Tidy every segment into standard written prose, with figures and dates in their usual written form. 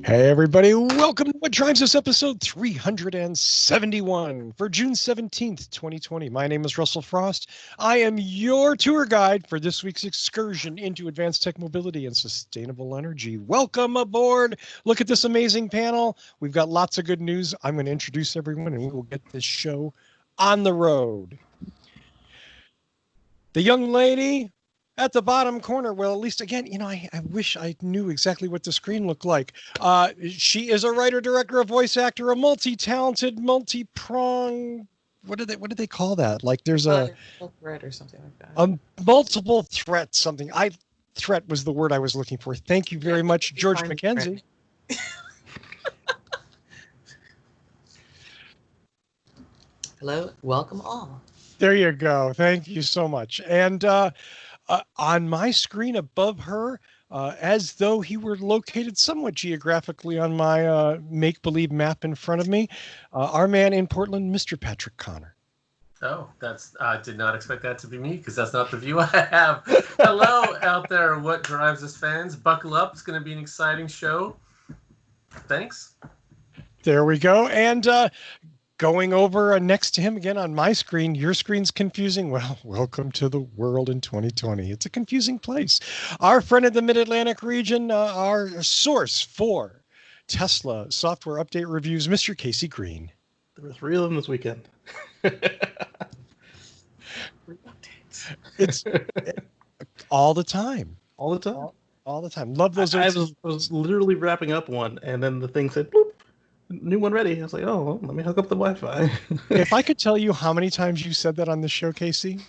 Hey everybody, welcome to What Drives Us episode 371 for June 17th, 2020. My name is Russell Frost. I am your tour guide for this week's excursion into advanced tech mobility and sustainable energy. Welcome aboard. Look at this amazing panel. We've got lots of good news. I'm going to introduce everyone and we will get this show on the road. The young lady at the bottom corner, well, at least again, I wish I knew exactly what the screen looked like. She is a writer, director, a voice actor, a multi-talented, multi-pronged. What do they call that? Like there's a threat or something like that. A multiple threat something. Threat was the word I was looking for. Thank you very much, George McKenzie. Hello, welcome all. There you go. Thank you so much. And on my screen above her, as though he were located somewhat geographically on my make-believe map in front of me, our man in Portland, Mr. Patrick Connor. Oh, I did not expect that to be me because that's not the view I have. Hello out there, What Drives Us fans. Buckle up. It's going to be an exciting show. Thanks. There we go. And going over next to him again on my screen, your screen's confusing. Well, welcome to the world in 2020. It's a confusing place. Our friend in the Mid-Atlantic region, our source for Tesla software update reviews, Mr. Casey Green. There were 3 of them this weekend. It's all the time. All the time. All the time. Love those. I was literally wrapping up one, and then the thing said, "Boop, new one ready." I was like, "Oh, well, let me hook up the Wi-Fi." If I could tell you how many times you said that on the show, Casey,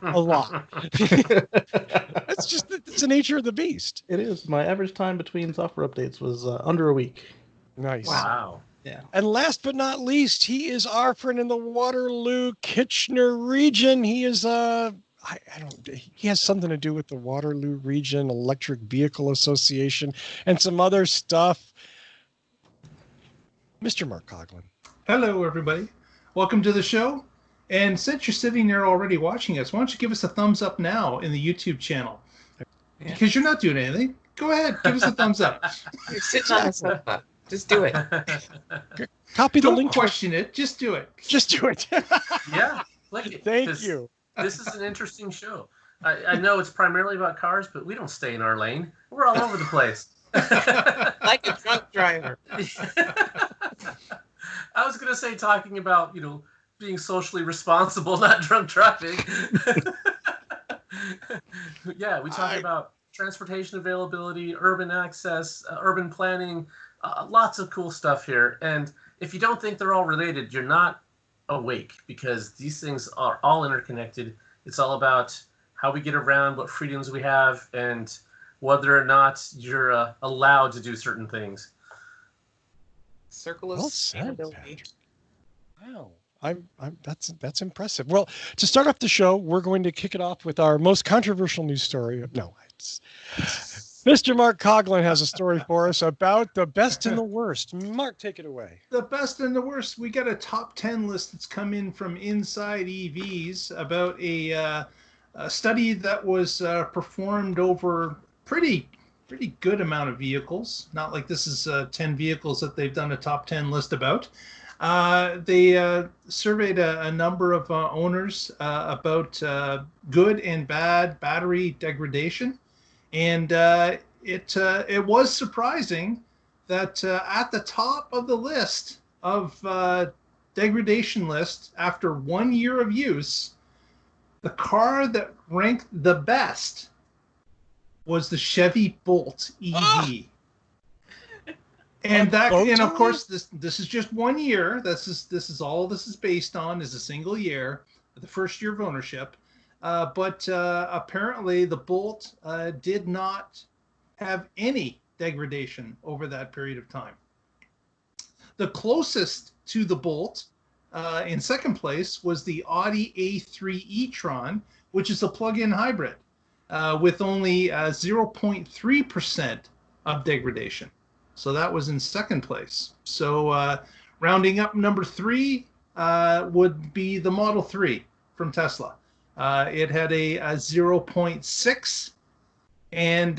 a lot. It's the nature of the beast. It is. My average time between software updates was under a week. Nice. Wow. Yeah. And last but not least, he is our friend in the Waterloo Kitchener region. He is he has something to do with the Waterloo Region Electric Vehicle Association and some other stuff. Mr. Mark Coughlin. Hello, everybody. Welcome to the show. And since you're sitting there already watching us, why don't you give us a thumbs up now in the YouTube channel? Because you're not doing anything. Go ahead, give us a thumbs up. You're sitting on the sofa. Just do it. Copy the Don't link. question it. Just do it. Just do it. Yeah. Like Thank you. This is an interesting show. I know it's primarily about cars, but we don't stay in our lane. We're all over the place. Like a drunk driver. I was going to say talking about, being socially responsible, not drunk driving. Yeah, we talk about transportation availability, urban access, urban planning, lots of cool stuff here. And if you don't think they're all related, you're not awake, because these things are all interconnected. It's all about how we get around, what freedoms we have, and whether or not you're allowed to do certain things. Circle of Well said, sustainability. Patrick. Wow. That's impressive. Well, to start off the show, we're going to kick it off with our most controversial news story. No, Mr. Mark Coughlin has a story for us about the best and the worst. Mark, take it away. The best and the worst. We got a top 10 list that's come in from Inside EVs about a study that was performed over pretty good amount of vehicles. Not like this is 10 vehicles that they've done a top 10 list about. They surveyed a number of owners about good and bad battery degradation. And it was surprising that at the top of the list of degradation list, after 1 year of use, the car that ranked the best was the Chevy Bolt EV. Ah! And of course, this is just 1 year. This is all this is based on, is a single year, the first year of ownership. But apparently the Bolt did not have any degradation over that period of time. The closest to the Bolt in second place was the Audi A3 e-tron, which is a plug-in hybrid with only 0.3% of degradation. So that was in second place. So rounding up, number 3 would be the Model 3 from Tesla. It had a 0.6, and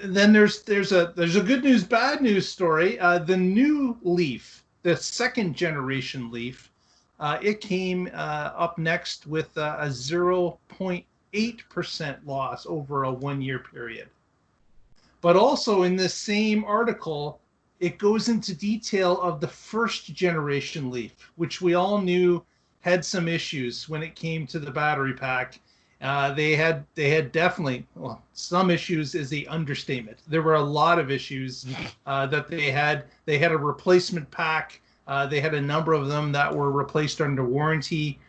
then there's a good news, bad news story. The new Leaf, the second generation Leaf, it came up next with a 0.8% loss over a 1 year period. But also in this same article, it goes into detail of the first generation Leaf, which we all knew had some issues when it came to the battery pack. They had definitely, well, some issues is the understatement. There were a lot of issues that they had. They had a replacement pack. They had a number of them that were replaced under warranty,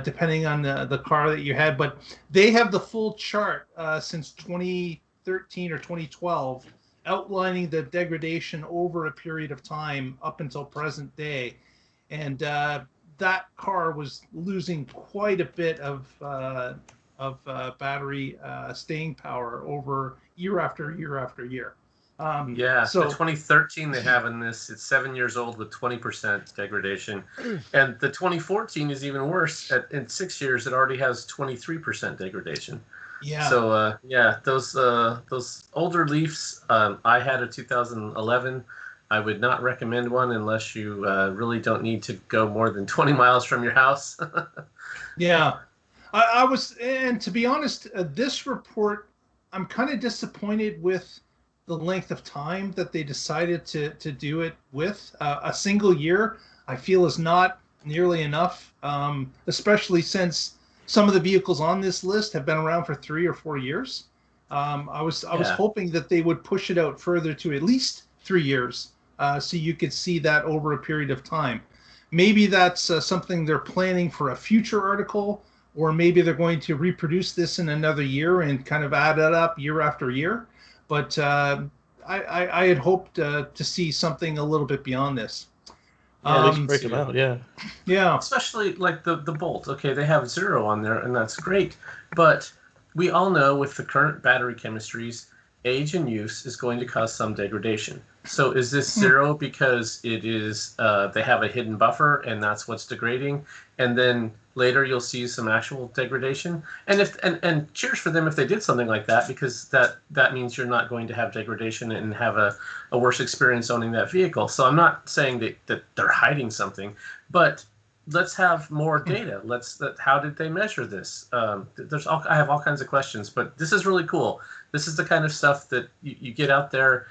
depending on the car that you had. But they have the full chart since 2013 or 2012, outlining the degradation over a period of time up until present day. And that car was losing quite a bit of battery staying power over year after year after year. So the 2013 they have in this, it's 7 years old with 20% degradation. And the 2014 is even worse. In 6 years, it already has 23% degradation. Yeah. So, those older Leafs, I had a 2011. I would not recommend one unless you really don't need to go more than 20 miles from your house. Yeah. I was, and to be honest, this report, I'm kind of disappointed with the length of time that they decided to do it with. A single year, I feel, is not nearly enough, especially since some of the vehicles on this list have been around for 3 or 4 years. I was hoping that they would push it out further to at least 3 years, so you could see that over a period of time. Maybe that's something they're planning for a future article, or maybe they're going to reproduce this in another year and kind of add it up year after year. But I had hoped to see something a little bit beyond this. Yeah, they should break them out. Yeah. Especially like the Bolt. Okay, they have 0 on there, and that's great. But we all know with the current battery chemistries, age and use is going to cause some degradation. So is this 0 because it is they have a hidden buffer and that's what's degrading, and then later you'll see some actual degradation? And cheers for them if they did something like that, because that means you're not going to have degradation and have a worse experience owning that vehicle. So I'm not saying that they're hiding something, but let's have more data. How did they measure this? I have all kinds of questions, but this is really cool. This is the kind of stuff that you get out there.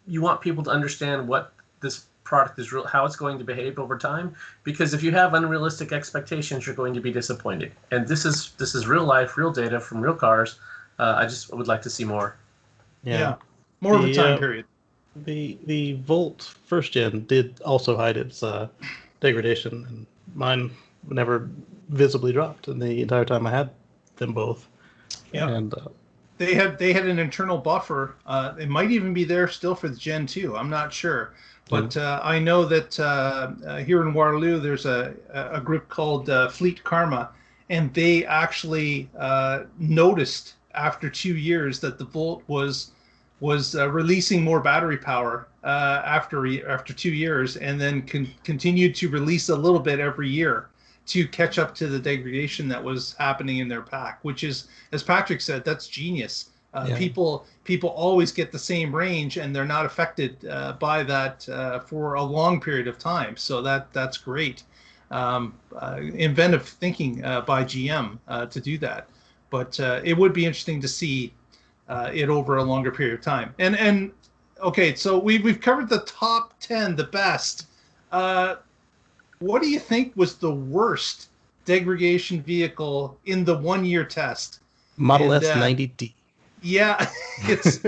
You want people to understand what this product is, how it's going to behave over time. Because if you have unrealistic expectations, you're going to be disappointed. And this is real life, real data from real cars. I just would like to see more. Yeah. More of a time period. The Volt first gen did also hide its degradation, and mine never visibly dropped in the entire time I had them both. Yeah. And they had an internal buffer. It might even be there still for the Gen 2. I'm not sure. But I know that here in Waterloo, there's a group called Fleet Karma, and they actually noticed after 2 years that the Volt was releasing more battery power after 2 years, and then continued to release a little bit every year to catch up to the degradation that was happening in their pack, which is, as Patrick said, that's genius. People always get the same range, and they're not affected by that for a long period of time. So that's great. Inventive thinking by GM to do that. But it would be interesting to see it over a longer period of time. And okay, so we've covered the top 10, the best. What do you think was the worst degradation vehicle in the 1 year test? Model S 90D. Yeah, it's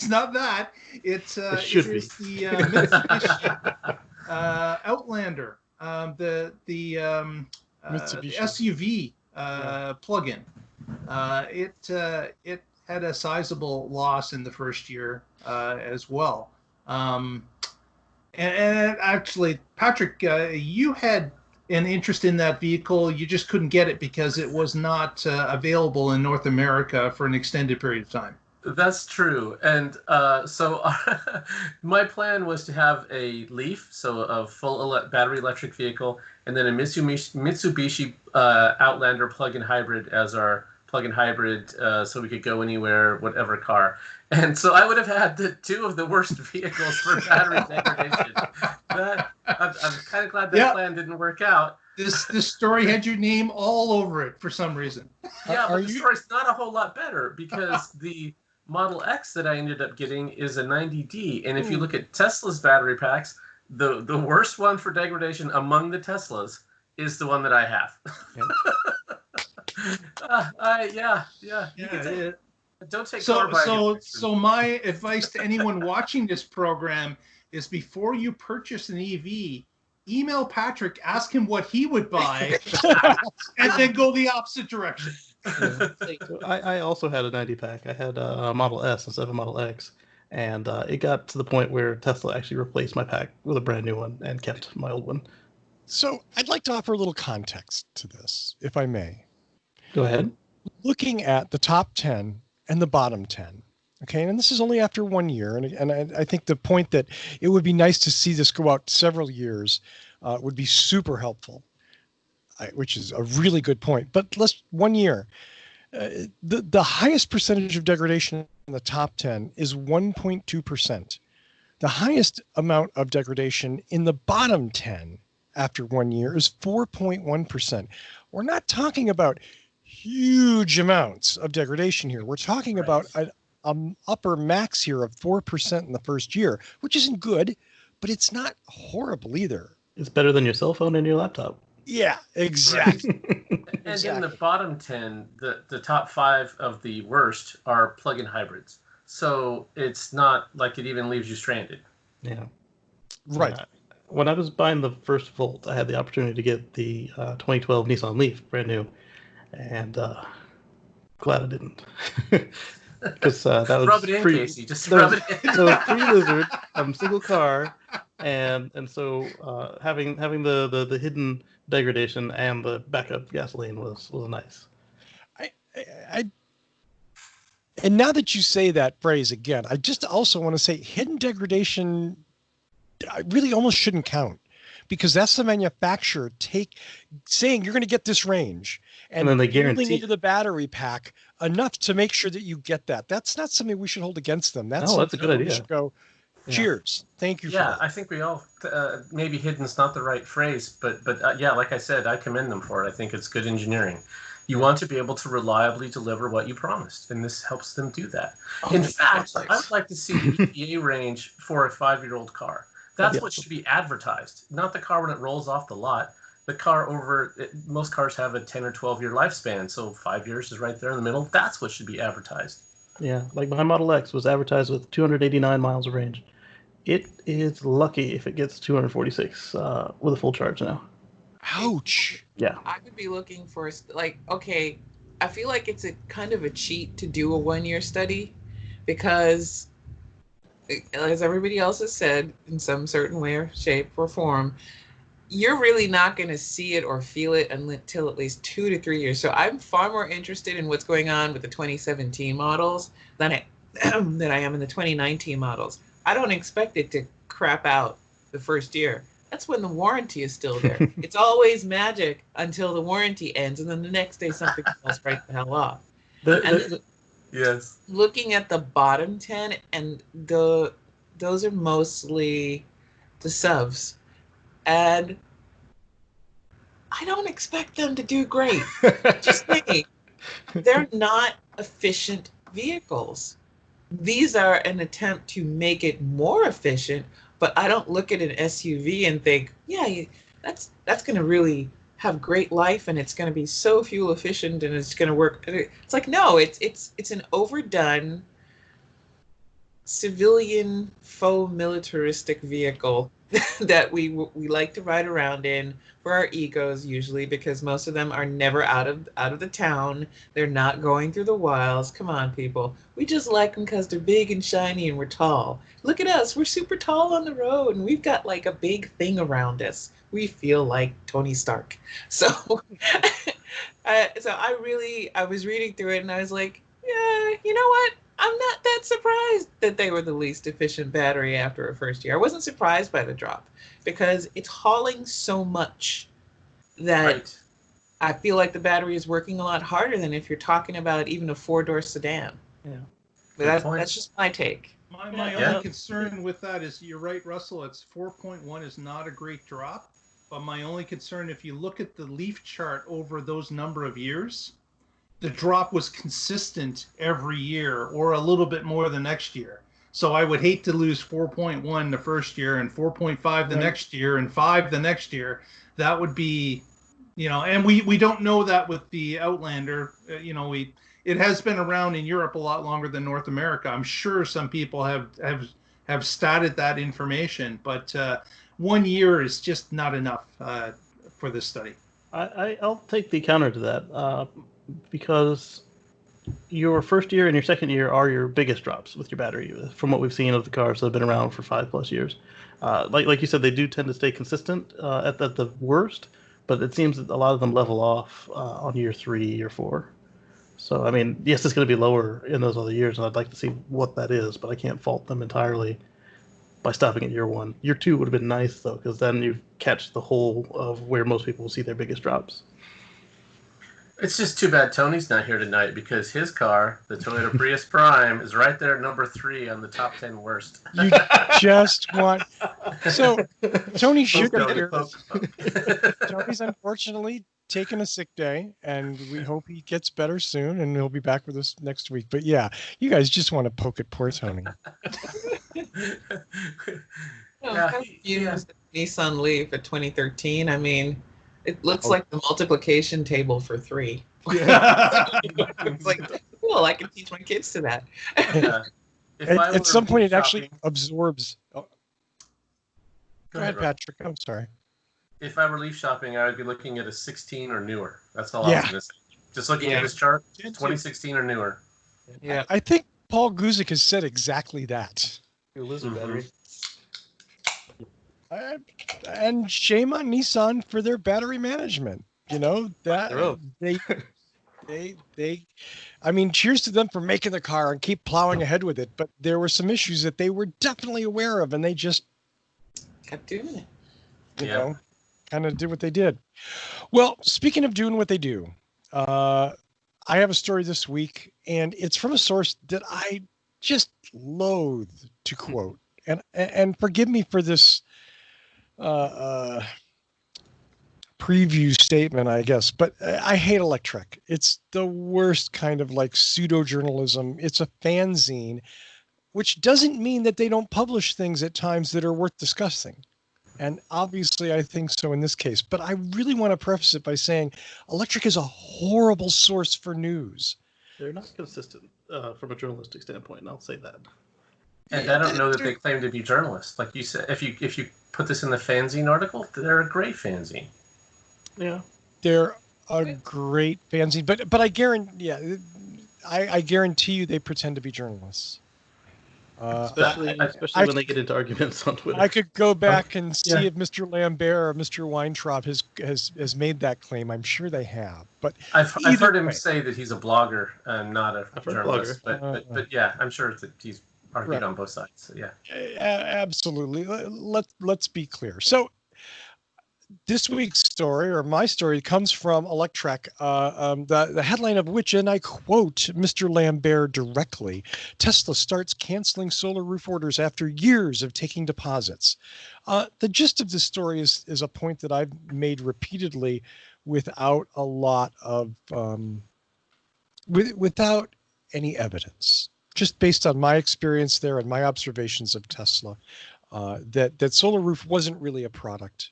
not that. It should be the Mitsubishi Outlander, the SUV plug-in. It had a sizable loss in the first year as well. And actually, Patrick, you had an interest in that vehicle. You just couldn't get it because it was not available in North America for an extended period of time. That's true. And so my plan was to have a Leaf, so a full battery electric vehicle, and then a Mitsubishi Outlander plug-in hybrid as our plug-in hybrid, so we could go anywhere, whatever car. And so I would have had two of the worst vehicles for battery degradation. I'm kind of glad that plan didn't work out. This story had your name all over it for some reason. Yeah, but the story's not a whole lot better because the Model X that I ended up getting is a 90D. And if you look at Tesla's battery packs, the worst one for degradation among the Teslas is the one that I have. Don't take so my advice to anyone watching this program is before you purchase an EV, email Patrick, ask him what he would buy, and then go the opposite direction. So I also had a 90 pack. I had a Model S instead of a Model X, and it got to the point where Tesla actually replaced my pack with a brand new one and kept my old one. So I'd like to offer a little context to this, if I may. Go ahead. Looking at the top 10 and the bottom 10. Okay, and this is only after 1 year. And I think the point that it would be nice to see this go out several years would be super helpful, which is a really good point. But let's 1 year. The highest percentage of degradation in the top 10 is 1.2%. The highest amount of degradation in the bottom 10 after 1 year is 4.1%. We're not talking about huge amounts of degradation here. We're talking about an upper max here of 4% in the first year, which isn't good, but it's not horrible either. It's better than your cell phone and your laptop. Yeah, exactly. And in the bottom 10, the top 5 of the worst are plug-in hybrids. So it's not like it even leaves you stranded. Yeah. Right. When I was buying the first Volt, I had the opportunity to get the 2012 Nissan Leaf, brand new. And glad I didn't. Because that was rub it in, Casey. Just rub it in. So pre-Lizard, single car, and so having the hidden degradation and the backup gasoline was nice. And now that you say that phrase again, I just also want to say hidden degradation really almost shouldn't count, because that's the manufacturer saying you're going to get this range, and then they guarantee into the battery pack enough to make sure that you get that. That's not something we should hold against them. That's a good idea. We should go, cheers. Thank you. Yeah, I think we all maybe hidden's not the right phrase, but yeah, like I said, I commend them for it. I think it's good engineering. You want to be able to reliably deliver what you promised, and this helps them do that. In fact, I would like to see the EPA range for a 5-year-old car. That's what should be advertised, not the car when it rolls off the lot. The car most cars have a 10 or 12-year lifespan, so 5 years is right there in the middle. That's what should be advertised. Yeah, like my Model X was advertised with 289 miles of range. It is lucky if it gets 246 with a full charge now. Ouch. Yeah. I could be looking for, okay, I feel like it's a kind of a cheat to do a 1 year study, because as everybody else has said, in some certain way or shape or form, you're really not going to see it or feel it until at least 2 to 3 years. So I'm far more interested in what's going on with the 2017 models than I am in the 2019 models. I don't expect it to crap out the first year. That's when the warranty is still there. It's always magic until the warranty ends, and then the next day something falls right the hell off. Yes. Looking at the bottom 10, and those are mostly the SUVs. And I don't expect them to do great. Just me. They're not efficient vehicles. These are an attempt to make it more efficient, but I don't look at an SUV and think, yeah, that's going to really have great life, and it's going to be so fuel efficient, and it's going to work. It's like, no, it's an overdone civilian faux militaristic vehicle that we like to ride around in for our egos, usually, because most of them are never out of the town. They're not going through the wilds. Come on, people. We just like them because they're big and shiny and we're tall. Look at us. We're super tall on the road, and we've got like a big thing around us. We feel like Tony Stark. So, I was reading through it, and I was like, yeah, you know what? I'm not that surprised that they were the least efficient battery after a first year. I wasn't surprised by the drop, because it's hauling so much that I feel like the battery is working a lot harder than if you're talking about even a 4-door sedan. Yeah. But that's just my take. My only concern with that is, you're right, Russell, it's 4.1 is not a great drop. But my only concern, if you look at the leaf chart over those number of years, the drop was consistent every year or a little bit more the next year. So I would hate to lose 4.1 the first year and 4.5 the next year and 5 the next year. That would be, and we don't know that with the Outlander. It has been around in Europe a lot longer than North America. I'm sure some people have stated that information, but 1 year is just not enough for this study. I'll take the counter to that because your first year and your second year are your biggest drops with your battery, from what we've seen of the cars that have been around for 5+ years. Like you said, they do tend to stay consistent at the worst, but it seems that a lot of them level off on year 3, year 4. So, I mean, yes, it's going to be lower in those other years, and I'd like to see what that is, but I can't fault them entirely by stopping at year 1. Year 2 would have been nice, though, because then you catch the whole of where most people will see their biggest drops. It's just too bad Tony's not here tonight, because his car, the Toyota Prius Prime, is right there at number 3 on the top 10 worst. You just want... So, Tony should be here. Tony's unfortunately taken a sick day, and we hope he gets better soon, and he'll be back with us next week. But yeah, you guys just want to poke at poor Tony. I've used the Nissan Leaf at 2013. I mean, it looks like the multiplication table for 3. It's like, cool, I can teach my kids to that. At some point, it actually absorbs. Oh. Go ahead, Patrick. I'm sorry. If I were leaf shopping, I would be looking at a 16 or newer. That's all I was going to say. Just looking at this chart, 2016 or newer. Yeah, I think Paul Guzik has said exactly that. Your lizard battery. And shame on Nissan for their battery management. That they I mean, cheers to them for making the car and keep plowing ahead with it. But there were some issues that they were definitely aware of, and they just kept doing it. You know, kind of did what they did. Well, speaking of doing what they do, I have a story this week, and it's from a source that I just loathe to quote. And forgive me for this preview statement, I guess, but I hate Electrek. It's the worst kind of like pseudo journalism. It's a fanzine, which doesn't mean that they don't publish things at times that are worth discussing. And obviously I think so in this case, but I really want to preface it by saying Electrek is a horrible source for news. They're not consistent from a journalistic standpoint, and I'll say that. And I don't know that they claim to be journalists. Like you said, if you put this in the fanzine article, they're a great fanzine. Yeah, they're a great fanzine, but I guarantee, I guarantee you they pretend to be journalists. Especially when they get into arguments on Twitter. I could go back and see if Mr. Lambert or Mr. Weintraub has made that claim. I'm sure they have, but I've heard him say that he's a blogger and not a journalist. But yeah, I'm sure that he's argued on both sides. So yeah, absolutely. Let's be clear. So this week's story, or my story, comes from Electrek, the headline of which, and I quote Mr. Lambert directly, Tesla starts canceling solar roof orders after years of taking deposits. The gist of this story is a point that I've made repeatedly without a lot of, without any evidence, just based on my experience there and my observations of Tesla, that solar roof wasn't really a product.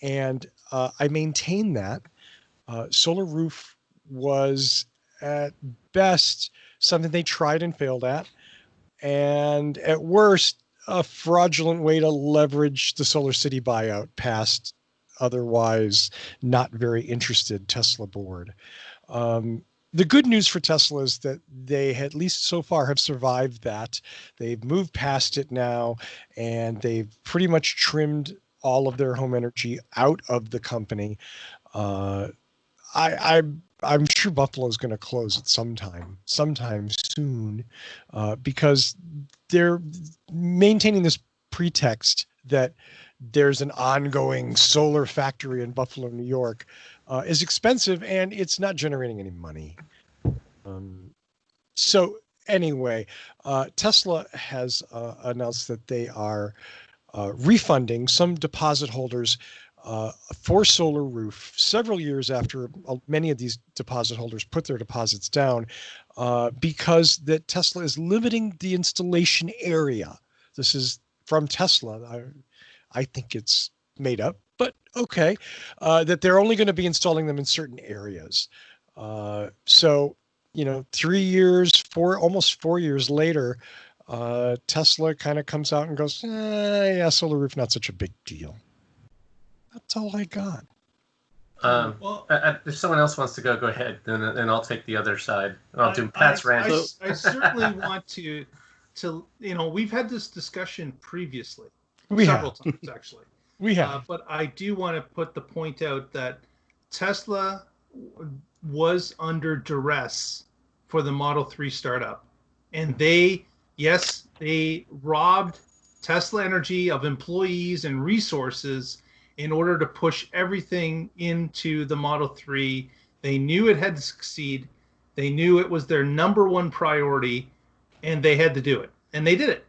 And I maintain that solar roof was at best something they tried and failed at, and at worst a fraudulent way to leverage the Solar City buyout past otherwise not very interested Tesla board. The good news for Tesla is that they, at least so far, have survived that. They've moved past it now, and they've pretty much trimmed all of their home energy out of the company. I'm sure Buffalo is going to close at sometime soon, because they're maintaining this pretext that there's an ongoing solar factory in Buffalo, New York, is expensive, and it's not generating any money. So anyway, Tesla has announced that they are refunding some deposit holders for Solar Roof several years after many of these deposit holders put their deposits down, because that Tesla is limiting the installation area. This is from Tesla. I think it's made up, but okay, that they're only going to be installing them in certain areas. So, 3 years, almost 4 years later, Tesla kind of comes out and goes, yeah, Solar Roof, not such a big deal. That's all I got. If someone else wants to go ahead. Then I'll take the other side. I'll do Pat's rant. I certainly want to, we've had this discussion previously. Several times, actually. We have. But I do want to put the point out that Tesla was under duress for the Model 3 startup. And they robbed Tesla Energy of employees and resources in order to push everything into the Model 3. They knew it had to succeed. They knew it was their number one priority, and they had to do it. And they did it.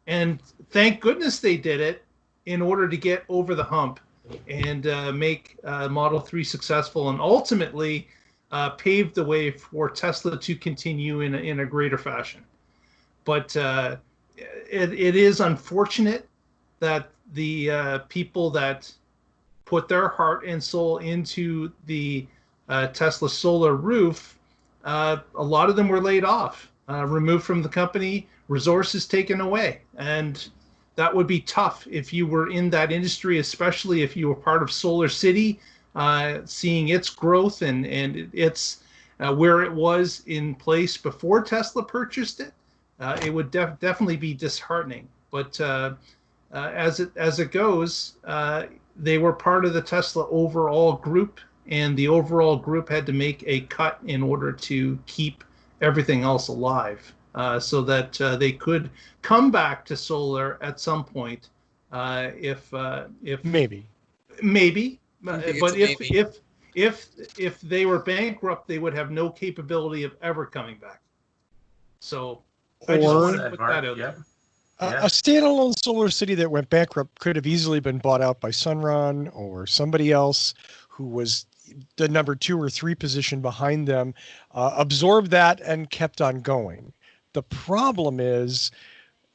And thank goodness they did it in order to get over the hump and make Model 3 successful, and ultimately pave the way for Tesla to continue in a greater fashion. But it is unfortunate that the people that put their heart and soul into the Tesla Solar Roof, a lot of them were laid off, removed from the company, resources taken away. And that would be tough if you were in that industry, especially if you were part of Solar City, seeing its growth and its where it was in place before Tesla purchased it. It would definitely be disheartening. But as it goes, they were part of the Tesla overall group, and the overall group had to make a cut in order to keep everything else alive, so that they could come back to solar at some point, if maybe. But if they were bankrupt, they would have no capability of ever coming back. So I just want to put that out there. A standalone Solar City that went bankrupt could have easily been bought out by Sunrun or somebody else who was the number 2 or 3 position behind them, absorbed that and kept on going. The problem is,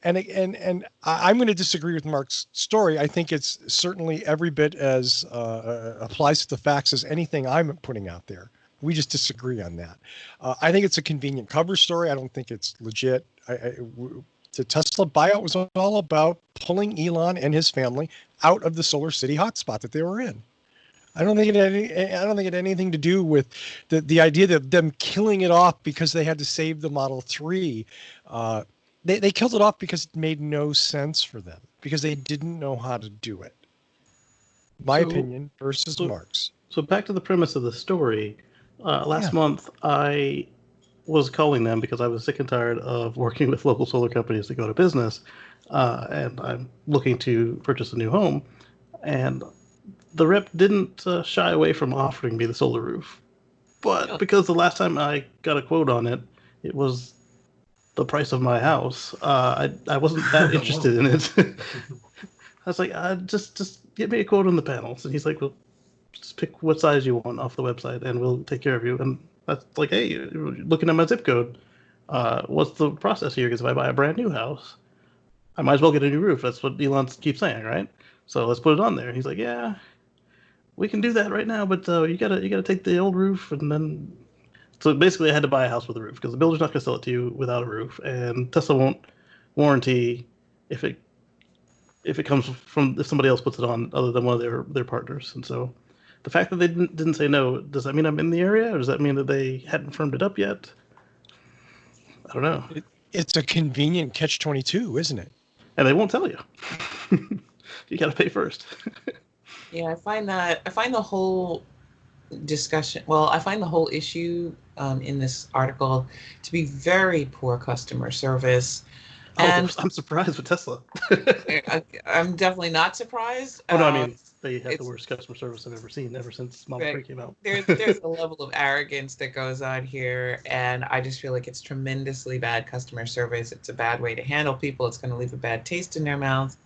and I'm going to disagree with Mark's story. I think it's certainly every bit as applies to the facts as anything I'm putting out there. We just disagree on that. I think it's a convenient cover story. I don't think it's legit. The Tesla buyout was all about pulling Elon and his family out of the Solar City hotspot that they were in. I don't think it had anything to do with the idea that them killing it off because they had to save the Model 3. They killed it off because it made no sense for them, because they didn't know how to do it. My opinion versus Mark's. So back to the premise of the story. Last month, I was calling them because I was sick and tired of working with local solar companies that go to business, and I'm looking to purchase a new home. And the rep didn't shy away from offering me the Solar Roof, but because the last time I got a quote on it, it was the price of my house. I wasn't that interested in it. I was like, just get me a quote on the panels, and he's like, well, just pick what size you want off the website, and we'll take care of you. And that's like, hey, looking at my zip code, what's the process here? Because if I buy a brand new house, I might as well get a new roof. That's what Elon keeps saying, right? So let's put it on there. He's like, yeah, we can do that right now, but you gotta take the old roof, and then. So basically, I had to buy a house with a roof because the builder's not going to sell it to you without a roof, and Tesla won't warranty if it comes from if somebody else puts it on other than one of their partners. And so, the fact that they didn't say no, does that mean I'm in the area, or does that mean that they hadn't firmed it up yet? I don't know. It's a convenient catch-22, isn't it? And they won't tell you. You got to pay first. Yeah, I find the whole discussion. Well, I find the whole issue in this article to be very poor customer service. And I'm surprised with Tesla. I'm definitely not surprised. Oh no, I mean they have the it's worst customer service I've ever seen ever since Model 3 right. came out. There's a level of arrogance that goes on here, and I just feel like it's tremendously bad customer service. It's a bad way to handle people. It's going to leave a bad taste in their mouths.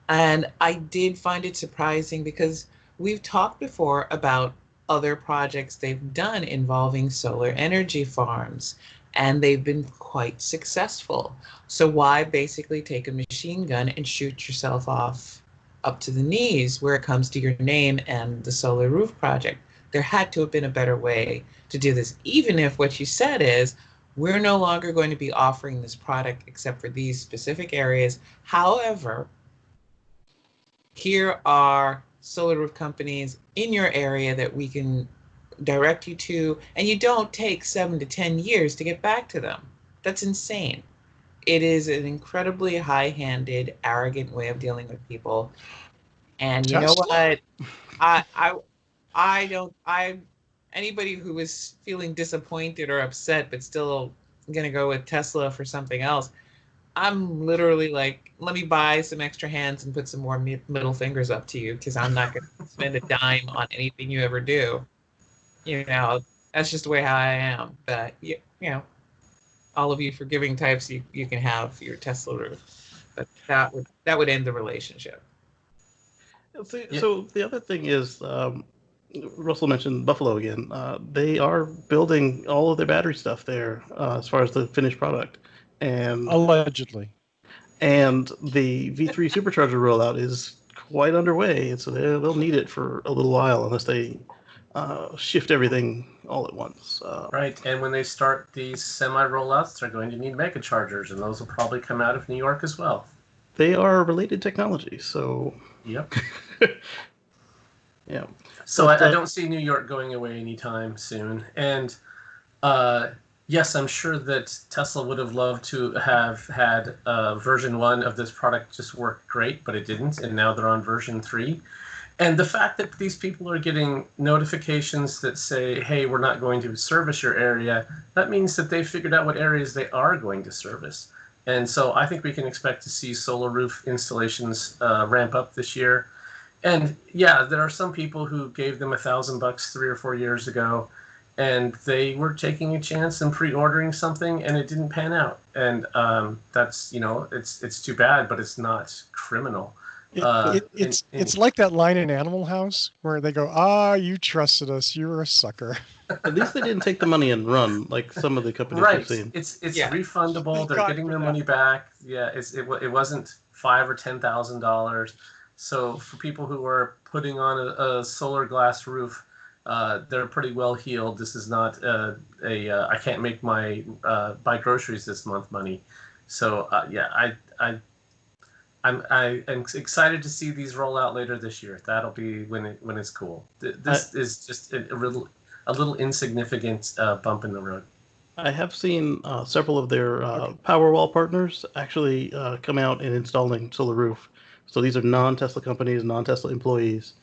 And I did find it surprising because we've talked before about other projects they've done involving solar energy farms, and they've been quite successful. So why basically take a machine gun and shoot yourself off up to the knees where it comes to your name and the solar roof project? There had to have been a better way to do this, even if what you said is, we're no longer going to be offering this product except for these specific areas. However, here are solar roof companies in your area that we can direct you to, and you don't take 7 to 10 years to get back to them. That's insane. It is an incredibly high-handed, arrogant way of dealing with people. And you know Tesla? what? I I don't I anybody who is feeling disappointed or upset but still gonna go with Tesla for something else, I'm literally like, let me buy some extra hands and put some more middle fingers up to you because I'm not going to spend a dime on anything you ever do. You know, that's just the way how I am. But, you know, all of you forgiving types, you can have your Tesla roof. But that would end the relationship. So the other thing is, Russell mentioned Buffalo again. They are building all of their battery stuff there as far as the finished product, and Allegedly. the V3 supercharger rollout is quite underway, and so they'll need it for a little while unless they shift everything all at once. Right, and when they start these semi rollouts, they're going to need mega chargers, and those will probably come out of New York as well. They are related technologies, so Yep. yeah. So But, I don't see New York going away anytime soon. And yes, I'm sure that Tesla would have loved to have had version 1 of this product just work great, but it didn't. And now they're on version 3. And the fact that these people are getting notifications that say, hey, we're not going to service your area, that means that they've figured out what areas they are going to service. And so I think we can expect to see solar roof installations ramp up this year. And yeah, there are some people who gave them $1,000 3 or 4 years ago, and they were taking a chance and pre-ordering something, and it didn't pan out. And that's, it's too bad, but it's not criminal. It's like that line in Animal House where they go, you trusted us, you were a sucker. At least they didn't take the money and run like some of the companies Right. we've seen. It's refundable. They're getting their money back. Yeah, it wasn't $5,000 or $10,000. So for people who are putting on a solar glass roof, they're pretty well heeled. This is not I can't make my buy groceries this month money. So I'm excited to see these roll out later this year. That'll be when it's cool. This is just a little insignificant bump in the road. I have seen several of their Powerwall partners actually come out and installing solar roof. So these are non-Tesla companies, non-Tesla employees.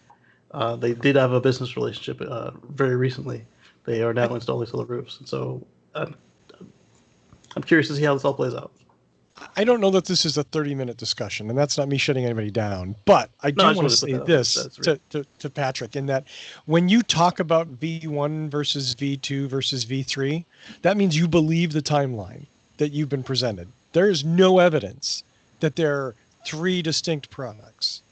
They did have a business relationship very recently. They are now installing solar roofs. And so I'm curious to see how this all plays out. I don't know that this is a 30-minute discussion, and that's not me shutting anybody down. But I do want to say this to Patrick, in that when you talk about V1 versus V2 versus V3, that means you believe the timeline that you've been presented. There is no evidence that they're 3 distinct products,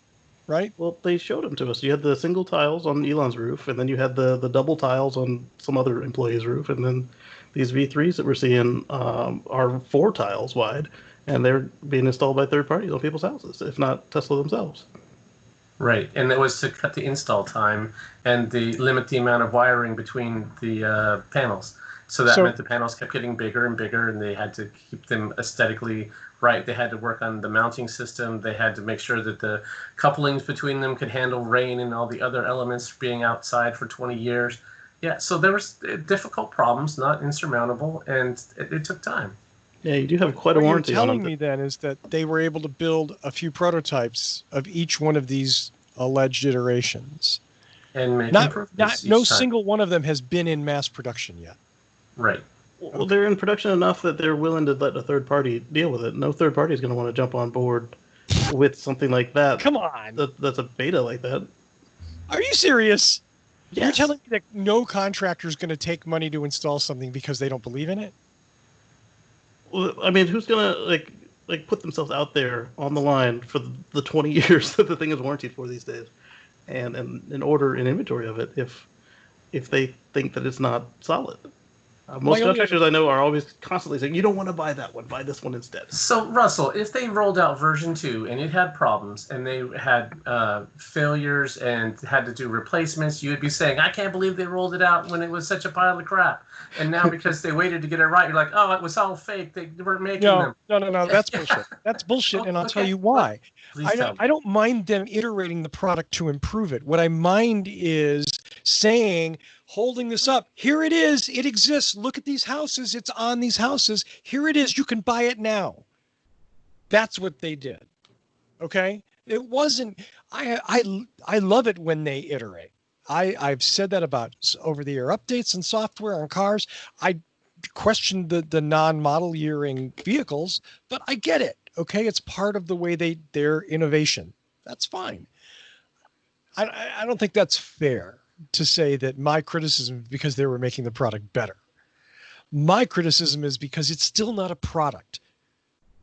right? Well, they showed them to us. You had the single tiles on Elon's roof, and then you had the double tiles on some other employee's roof, and then these V3s that we're seeing are 4 tiles wide. And they're being installed by third parties on people's houses, if not Tesla themselves. Right, and that was to cut the install time and limit the amount of wiring between the panels. So that meant the panels kept getting bigger and bigger, and they had to keep them aesthetically right. They had to work on the mounting system. They had to make sure that the couplings between them could handle rain and all the other elements being outside for 20 years. Yeah, so there was difficult problems, not insurmountable, and it took time. Yeah, you do have quite a warranty on them. What you're telling me then is that they were able to build a few prototypes of each one of these alleged iterations. And make improvements no each time. single one of them has been in mass production yet. Right. Well, they're in production enough that they're willing to let a third party deal with it. No third party is going to want to jump on board with something like that. Come on. That's a beta like that. Are you serious? Yes. You're telling me that no contractor is going to take money to install something because they don't believe in it? Well, I mean, who's going to like put themselves out there on the line for the 20 years that the thing is warranted for these days, and order an inventory of it if they think that it's not solid? Most contractors I know are always constantly saying, you don't want to buy that one, buy this one instead. So, Russell, if they rolled out version 2 and it had problems and they had failures and had to do replacements, you would be saying, I can't believe they rolled it out when it was such a pile of crap. And now because they waited to get it right, you're like, oh, it was all fake. They weren't making them. No. That's bullshit. That's bullshit, and I'll tell you why. I don't mind them iterating the product to improve it. What I mind is saying, holding this up, here it is, it exists, look at these houses, it's on these houses, here it is, you can buy it now. That's what they did. Okay? It wasn't, I love it when they iterate. I've said that about over-the-air updates and software on cars. I question the non-model yearing vehicles, but I get it. Okay? It's part of the way their innovation. That's fine. I don't think that's fair to say that my criticism is because they were making the product better. My criticism is because it's still not a product.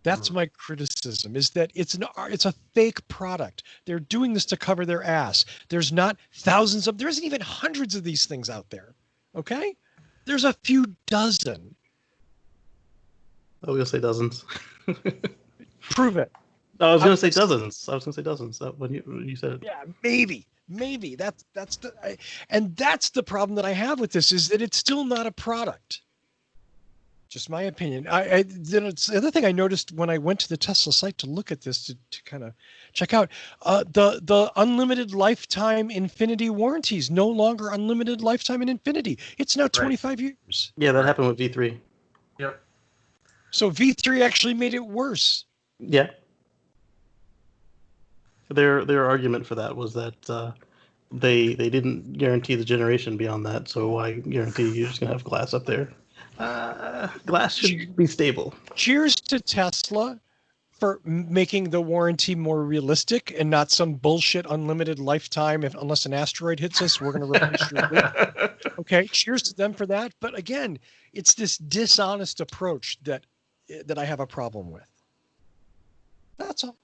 That's my criticism, is that it's a fake product. They're doing this to cover their ass. There's not thousands there isn't even hundreds of these things out there. Okay? There's a few dozen. I was going to say dozens. Prove it. I was going to say dozens. When you said it. Yeah, maybe that's the problem that I have with this, is that it's still not a product. Just my opinion. The other thing I noticed when I went to the Tesla site to look at this to kind of check out the unlimited lifetime Infinity warranties, no longer unlimited lifetime in Infinity. It's now 25 years. Yeah, that happened with V3. Yep. So V3 actually made it worse. Yeah. Their argument for that was that they didn't guarantee the generation beyond that, so why guarantee you're just gonna have glass up there? Glass should be stable. Cheers to Tesla for making the warranty more realistic and not some bullshit unlimited lifetime. Unless an asteroid hits us, we're going to replace your loop. Okay, cheers to them for that. But again, it's this dishonest approach that I have a problem with. That's all.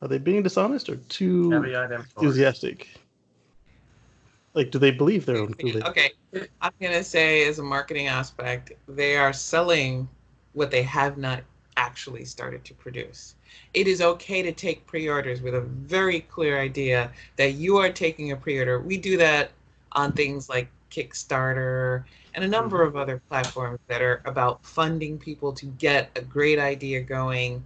Are they being dishonest or too enthusiastic? Like, do they believe their own Kool-Aid? Okay, I'm going to say as a marketing aspect, they are selling what they have not actually started to produce. It is okay to take pre-orders with a very clear idea that you are taking a pre-order. We do that on things like Kickstarter and a number of other platforms that are about funding people to get a great idea going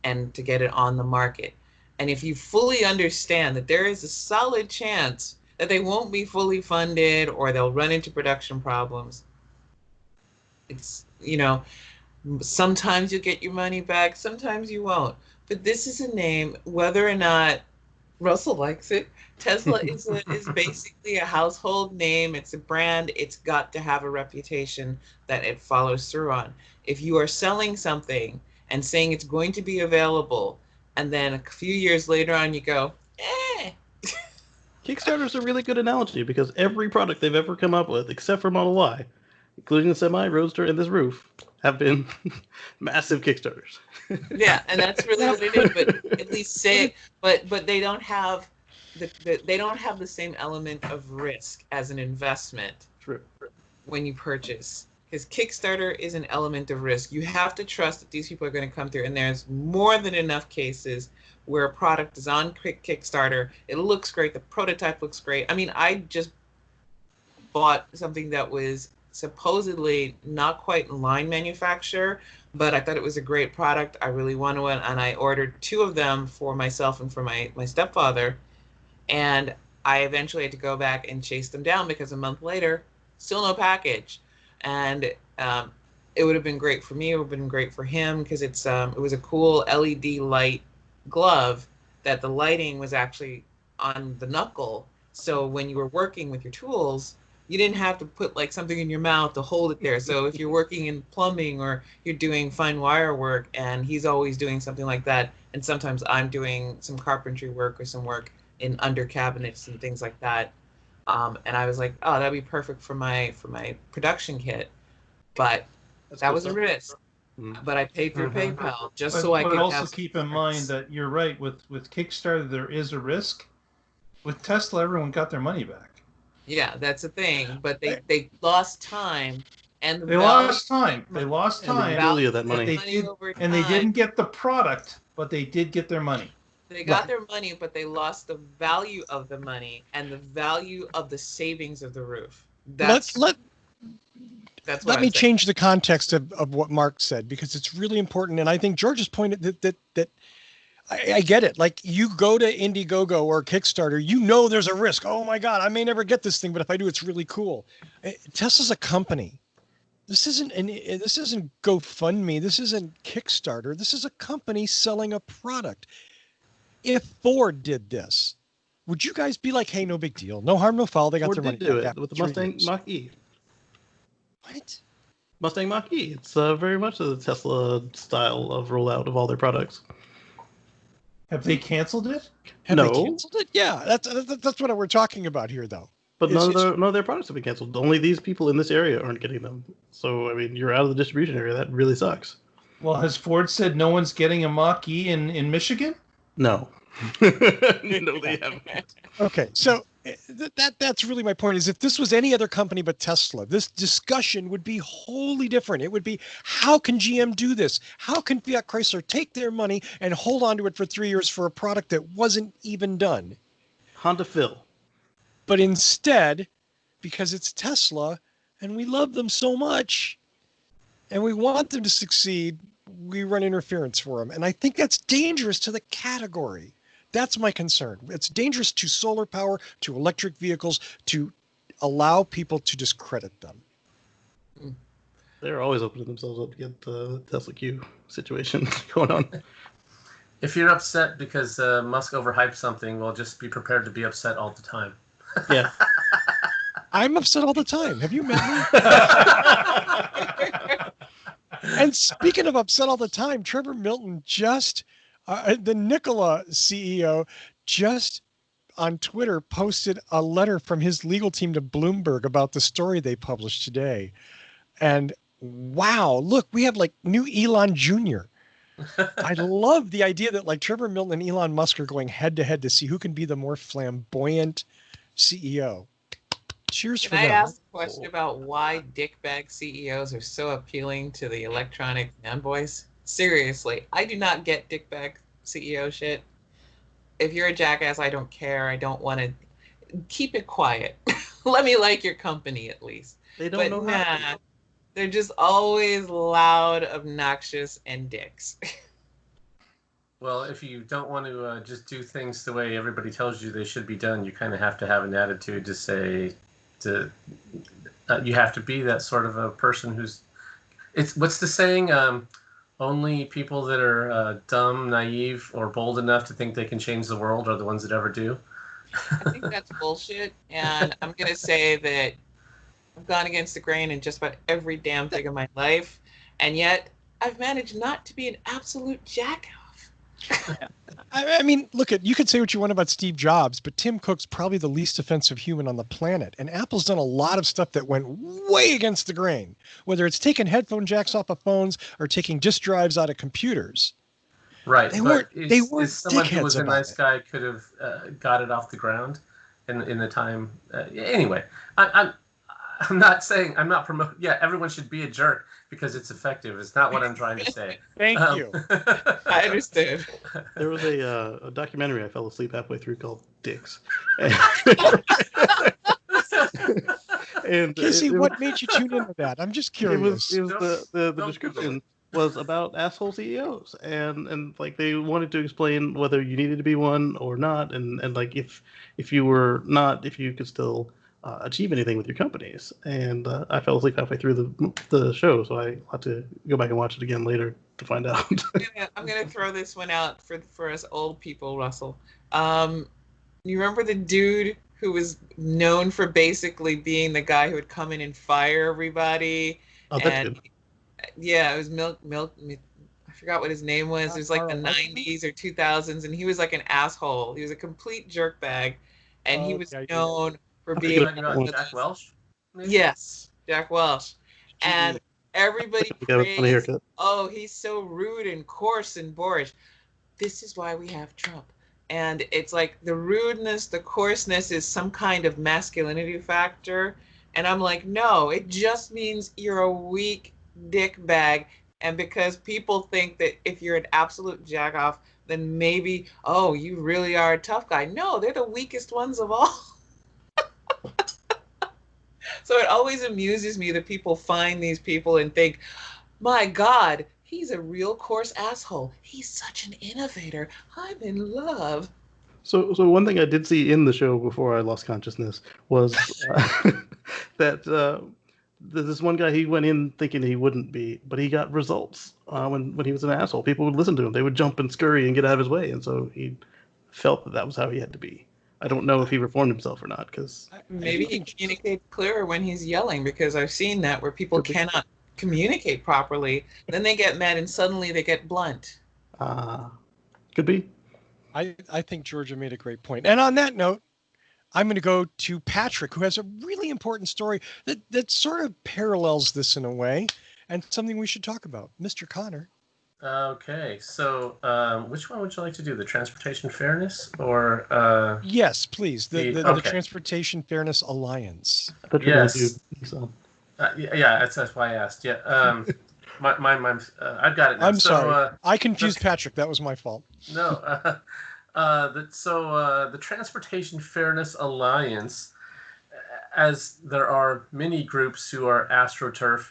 and to get it on the market. And if you fully understand that there is a solid chance that they won't be fully funded or they'll run into production problems, it's, sometimes you'll get your money back, sometimes you won't. But this is a name, whether or not Russell likes it, Tesla is basically a household name. It's a brand. It's got to have a reputation that it follows through on. If you are selling something and saying it's going to be available, and then a few years later on you go, Kickstarter's a really good analogy because every product they've ever come up with, except for Model Y, including the Semi, Roadster, and this roof, have been massive Kickstarters. Yeah, and that's really what it is. But at least say it. But they don't have the same element of risk as an investment. True. When you purchase, because Kickstarter is an element of risk. You have to trust that these people are going to come through, and there's more than enough cases where a product is on Kickstarter, it looks great, the prototype looks great. I mean, I just bought something that was supposedly not quite in line manufacture, but I thought it was a great product. I really wanted one, and I ordered 2 of them for myself and for my stepfather, and I eventually had to go back and chase them down because a month later, still no package. And it would have been great for me, it would have been great for him, because it was a cool LED light glove that the lighting was actually on the knuckle, so when you were working with your tools, you didn't have to put like something in your mouth to hold it there. So if you're working in plumbing or you're doing fine wire work, and he's always doing something like that, and sometimes I'm doing some carpentry work or some work in under cabinets and things like that. And I was like, oh, that'd be perfect for my production kit. But that was a risk. But I paid through PayPal just so I could also have keep in mind that you're right. With Kickstarter, there is a risk. With Tesla, everyone got their money back. Yeah, that's the thing. But they lost time, and They lost time. They lost And the time. value of that money. They didn't get the product, but they did get their money. They got their money, but they lost the value of the money and the value of the savings of the roof. That's what let me change the context of what Mark said, because it's really important. And I think George's point that I get it. Like, you go to Indiegogo or Kickstarter, you know there's a risk. Oh my God, I may never get this thing, but if I do, it's really cool. Tesla's a company. This isn't GoFundMe. This isn't Kickstarter. This is a company selling a product. If Ford did this, would you guys be like, hey, no big deal, no harm, no foul? They got Ford their money. Did do it with the Mustang Mach-E. What? Mustang Mach-E. It's very much the Tesla style of rollout of all their products. Have they canceled it? Have they canceled it? Yeah, that's what we're talking about here, though. But none of their products have been canceled. Only these people in this area aren't getting them. So, I mean, you're out of the distribution area. That really sucks. Well, has Ford said no one's getting a Mach-E in Michigan? No. No, they haven't. Okay, so that's really my point, is if this was any other company but Tesla, this discussion would be wholly different. It would be, how can GM do this? How can Fiat Chrysler take their money and hold on to it for 3 years for a product that wasn't even done? Honda Phil. But instead, because it's Tesla and we love them so much and we want them to succeed, we run interference for them. And I think that's dangerous to the category. That's my concern. It's dangerous to solar power, to electric vehicles, to allow people to discredit them. They're always opening themselves up to get the Tesla Q situation going on. If you're upset because Musk overhyped something, well, just be prepared to be upset all the time. Yeah. I'm upset all the time. Have you met me? And speaking of upset all the time, Trevor Milton just, the Nikola CEO, just on Twitter posted a letter from his legal team to Bloomberg about the story they published today. And wow, look, we have like new Elon Jr. I love the idea that like Trevor Milton and Elon Musk are going head to head to see who can be the more flamboyant CEO. Cheers for them. Can I ask a question about why dickbag CEOs are so appealing to the electronic fanboys? Seriously, I do not get dickbag CEO shit. If you're a jackass, I don't care. I don't want to. Keep it quiet. Let me like your company at least. They don't know how to. They're just always loud, obnoxious, and dicks. Well, if you don't want to just do things the way everybody tells you they should be done, you kind of have to have an attitude to say, you have to be that sort of a person who's, what's the saying? Only people that are dumb, naive, or bold enough to think they can change the world are the ones that ever do. I think that's bullshit, and I'm going to say that I've gone against the grain in just about every damn thing in my life, and yet I've managed not to be an absolute jackoff. I mean, look, you could say what you want about Steve Jobs, but Tim Cook's probably the least offensive human on the planet. And Apple's done a lot of stuff that went way against the grain, whether it's taking headphone jacks off of phones or taking disk drives out of computers. Right. They weren't someone who was a nice guy could have got it off the ground in the time. Anyway, I'm not saying, I'm not promoting. Yeah, everyone should be a jerk because it's effective. It's not what I'm trying to say. Thank you. I understand. There was a documentary I fell asleep halfway through called Dicks. And Casey, what made you tune into that? I'm just curious. It was the description was about asshole CEOs, and like they wanted to explain whether you needed to be one or not, and like if you were not, if you could still achieve anything with your companies. And I fell asleep halfway through the show, so I have to go back and watch it again later to find out. I'm gonna throw this one out for us old people, Russell. You remember the dude who was known for basically being the guy who would come in and fire everybody. Oh, that's And good. yeah, it was Milk. I forgot what his name was. It was like the Carl Reichardt? 90s or 2000s, and he was like an asshole. He was a complete jerkbag, and he Oh, was yeah, known for I'm Are you being thinking talking of about one. Jack Welch? Maybe? yes, Jack Welch, and GE. everybody The guy with the funny praised. haircut. Oh, he's so rude and coarse and boorish. This is why we have Trump. And it's like the rudeness, the coarseness is some kind of masculinity factor. And I'm like, no, it just means you're a weak dick bag. And because people think that if you're an absolute jackoff, then maybe, oh, you really are a tough guy. No, they're the weakest ones of all. So it always amuses me that people find these people and think, my God, he's a real coarse asshole. He's such an innovator. I'm in love. So one thing I did see in the show before I lost consciousness was that there's this one guy, he went in thinking he wouldn't be, but he got results when he was an asshole. People would listen to him. They would jump and scurry and get out of his way, and so he felt that that was how he had to be. I don't know if he reformed himself or not, because Maybe he communicates clearer when he's yelling, because I've seen that where people cannot communicate properly. Then they get mad and suddenly they get blunt. could be. I think Georgia made a great point. And on that note, I'm going to go to Patrick, who has a really important story that sort of parallels this in a way, and something we should talk about. Mr. Connor. Okay, so which one would you like to do? The transportation fairness or Yes, please. The okay. Transportation Fairness Alliance. I thought you were going to Yes. do Nissan. yeah, that's why I asked. Yeah, my I've got it now. I'm so, sorry. I confused Patrick. That was my fault. No, the Transportation Fairness Alliance, as there are many groups who are AstroTurf,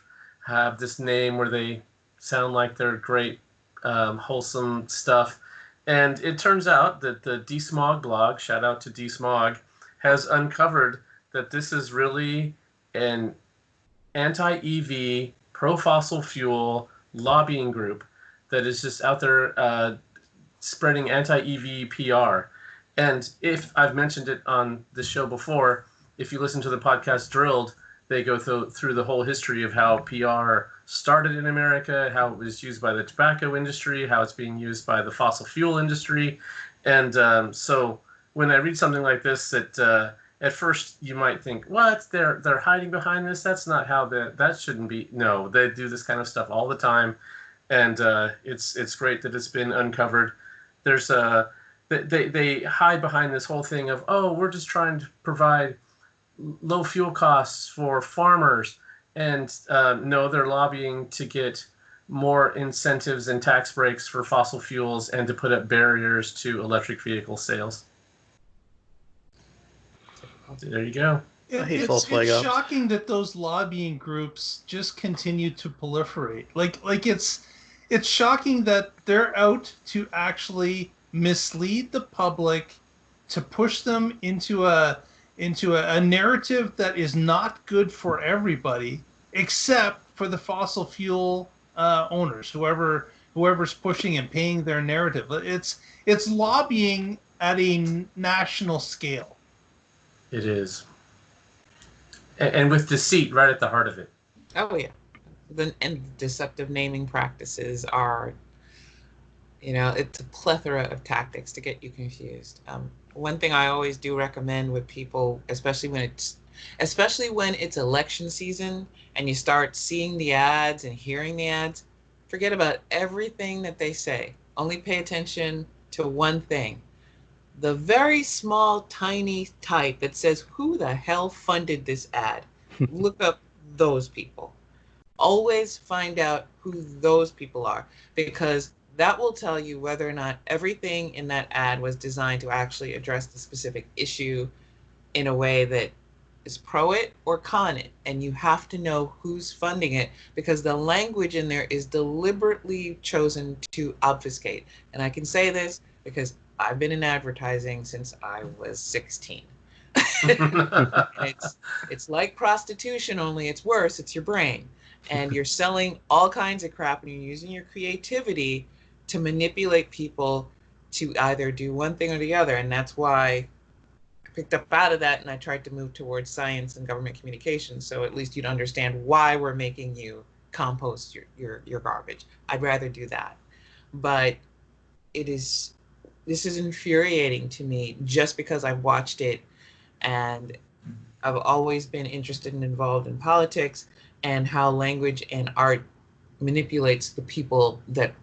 have this name where they sound like they're great, wholesome stuff. And it turns out that the Desmog blog, shout out to Desmog, has uncovered that this is really an anti-EV, pro-fossil fuel lobbying group that is just out there spreading anti-EV PR. And if I've mentioned it on the show before, if you listen to the podcast Drilled, they go through the whole history of how PR started in America, how it was used by the tobacco industry, how it's being used by the fossil fuel industry. And so when I read something like this, that at first you might think, what? They're hiding behind this? That's not how that shouldn't be. No, they do this kind of stuff all the time. And it's great that it's been uncovered. There's they hide behind this whole thing of, oh, we're just trying to provide low fuel costs for farmers, and no, they're lobbying to get more incentives and tax breaks for fossil fuels and to put up barriers to electric vehicle sales. There you go. I hate It's false flag ops. shocking that those lobbying groups just continue to proliferate. Like it's shocking that they're out to actually mislead the public, to push them into a narrative that is not good for everybody, except for the fossil fuel owners, whoever's pushing and paying their narrative. It's lobbying at a national scale. It is. And with deceit right at the heart of it. Oh yeah, and deceptive naming practices are, it's a plethora of tactics to get you confused. One thing I always do recommend with people, especially when it's election season and you start seeing the ads and hearing the ads, forget about everything that they say. Only pay attention to one thing. The very small, tiny type that says, who the hell funded this ad? Look up those people. Always find out who those people are, because that will tell you whether or not everything in that ad was designed to actually address the specific issue in a way that is pro it or con it. And you have to know who's funding it, because the language in there is deliberately chosen to obfuscate. And I can say this because I've been in advertising since I was 16. It's like prostitution, only it's worse. It's your brain. And you're selling all kinds of crap, and you're using your creativity to manipulate people to either do one thing or the other. And that's why picked up out of that and I tried to move towards science and government communications. So at least you'd understand why we're making you compost your garbage. I'd rather do that. But this is infuriating to me just because I've watched it and I've always been interested and involved in politics and how language and art manipulates the people that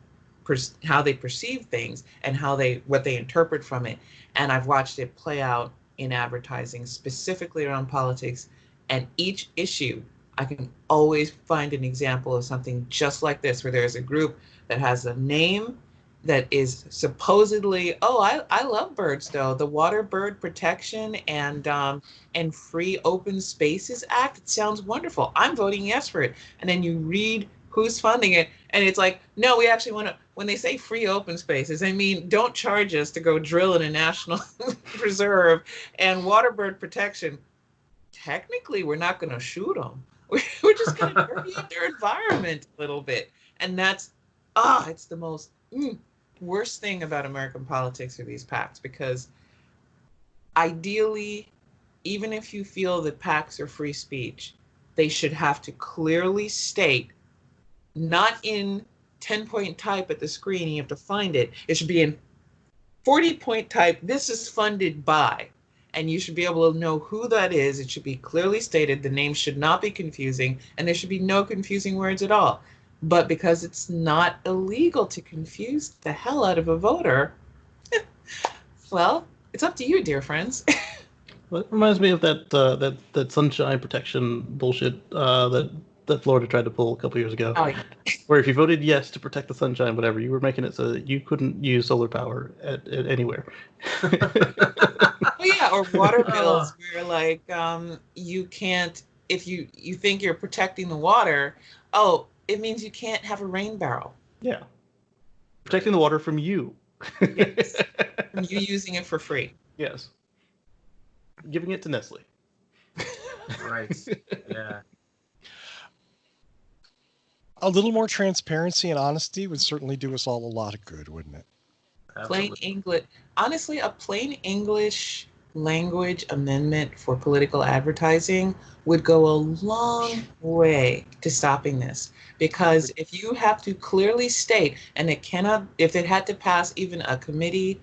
how they perceive things and what they interpret from it. And I've watched it play out in advertising, specifically around politics. And each issue, I can always find an example of something just like this, where there's a group that has a name that is supposedly, I love birds though, the Water Bird Protection and Free Open Spaces Act. It sounds wonderful. I'm voting yes for it. And then you read who's funding it, and it's like, no, we actually want to. When they say free open spaces, I mean, don't charge us to go drill in a national preserve. And water bird protection, technically, we're not going to shoot them. We're just going to dirty up their environment a little bit. And that's, it's the most worst thing about American politics are these PACs, because ideally, even if you feel that PACs are free speech, they should have to clearly state, not in 10-point type at the screen, you have to find it. It should be in 40-point type, this is funded by, and you should be able to know who that is. It should be clearly stated. The name should not be confusing, and there should be no confusing words at all. But because it's not illegal to confuse the hell out of a voter, well, it's up to you, dear friends. Well, it reminds me of that sunshine protection bullshit that Florida tried to pull a couple years ago. Oh, yeah. Where if you voted yes to protect the sunshine, whatever, you were making it so that you couldn't use solar power at anywhere. Yeah, or water bills where like you can't, if you think you're protecting the water, it means you can't have a rain barrel. Yeah. Protecting the water from you. Yes. From you using it for free. Yes. Giving it to Nestle. Right. Yeah. A little more transparency and honesty would certainly do us all a lot of good, wouldn't it? Plain English. Honestly, a plain English language amendment for political advertising would go a long way to stopping this. Because if you have to clearly state, and if it had to pass even a committee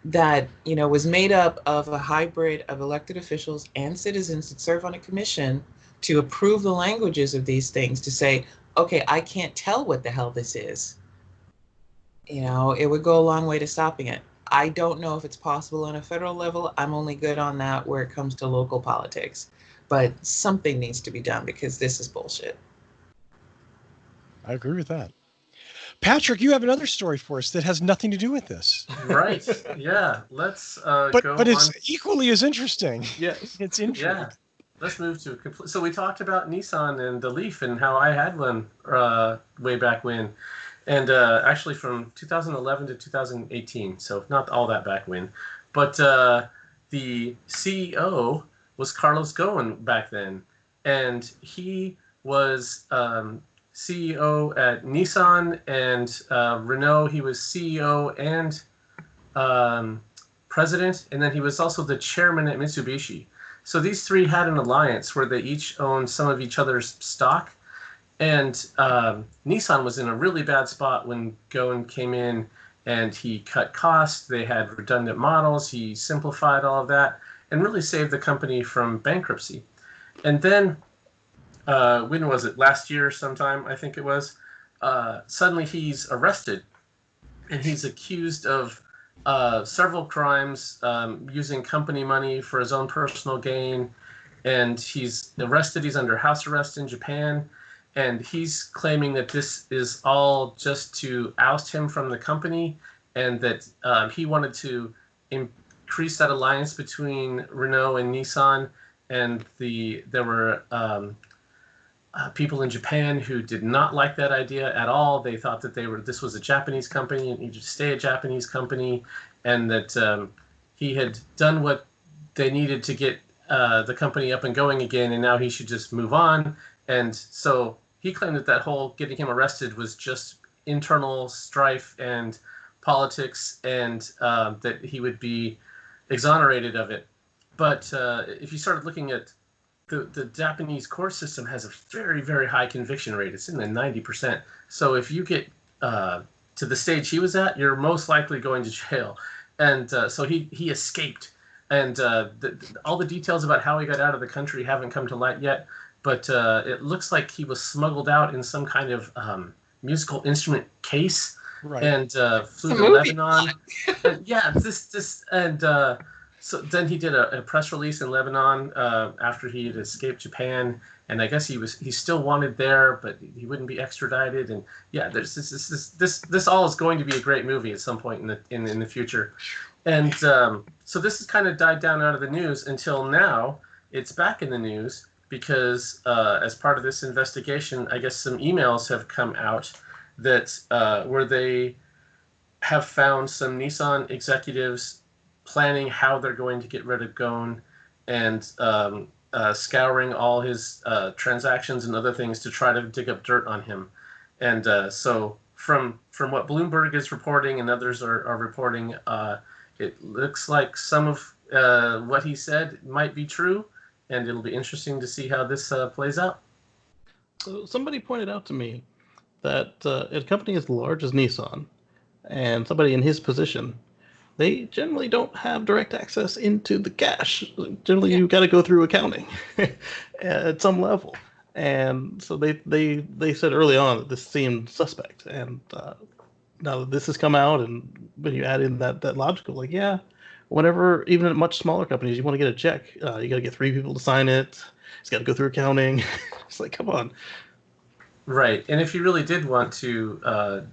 that, was made up of a hybrid of elected officials and citizens that serve on a commission to approve the languages of these things, to say, okay, I can't tell what the hell this is. It would go a long way to stopping it. I don't know if it's possible on a federal level. I'm only good on that where it comes to local politics. But something needs to be done because this is bullshit. I agree with that. Patrick, you have another story for us that has nothing to do with this. Right. Yeah. Let's but go it's on. equally as interesting. Yes. It's interesting. Yeah. Let's move to so we talked about Nissan and the Leaf and how I had one way back when, and actually from 2011 to 2018, so not all that back when, but the CEO was Carlos Ghosn back then, and he was CEO at Nissan and Renault. He was CEO and president, and then he was also the chairman at Mitsubishi. So these three had an alliance where they each owned some of each other's stock. And Nissan was in a really bad spot when Ghosn came in, and he cut costs. They had redundant models. He simplified all of that and really saved the company from bankruptcy. And then, when was it? Last year sometime, I think it was. Suddenly he's arrested, and he's accused of several crimes, using company money for his own personal gain, and he's arrested. He's under house arrest in Japan, and he's claiming that this is all just to oust him from the company, and that he wanted to increase that alliance between Renault and Nissan, and there were people in Japan who did not like that idea at all. They thought that this was a Japanese company and needed to stay a Japanese company, and that he had done what they needed to get the company up and going again, and now he should just move on. And so he claimed that whole getting him arrested was just internal strife and politics, and that he would be exonerated of it. But if you started looking at the Japanese court system has a very, very high conviction rate. It's in the 90%. So if you get to the stage he was at, you're most likely going to jail. And so he escaped. And all the details about how he got out of the country haven't come to light yet. But it looks like he was smuggled out in some kind of musical instrument case, Right. and flew to Lebanon. So then he did a press release in Lebanon after he had escaped Japan, and I guess he's still wanted there, but he wouldn't be extradited. And yeah, there's this all is going to be a great movie at some point in the future. And so this has kind of died down out of the news until now. It's back in the news because as part of this investigation, I guess some emails have come out that where they have found some Nissan executives planning how they're going to get rid of Ghosn, and scouring all his transactions and other things to try to dig up dirt on him. And so from what Bloomberg is reporting and others are reporting, it looks like some of what he said might be true, and it'll be interesting to see how this plays out. So somebody pointed out to me that a company as large as Nissan and somebody in his position, they generally don't have direct access into the cash. Generally, you've got to go through accounting at some level. And so they said early on that this seemed suspect. And now that this has come out, and when you add in that logical, like, yeah, whenever, even at much smaller companies, you want to get a check, you got to get 3 people to sign it. It's got to go through accounting. It's like, come on. Right. And if you really did want to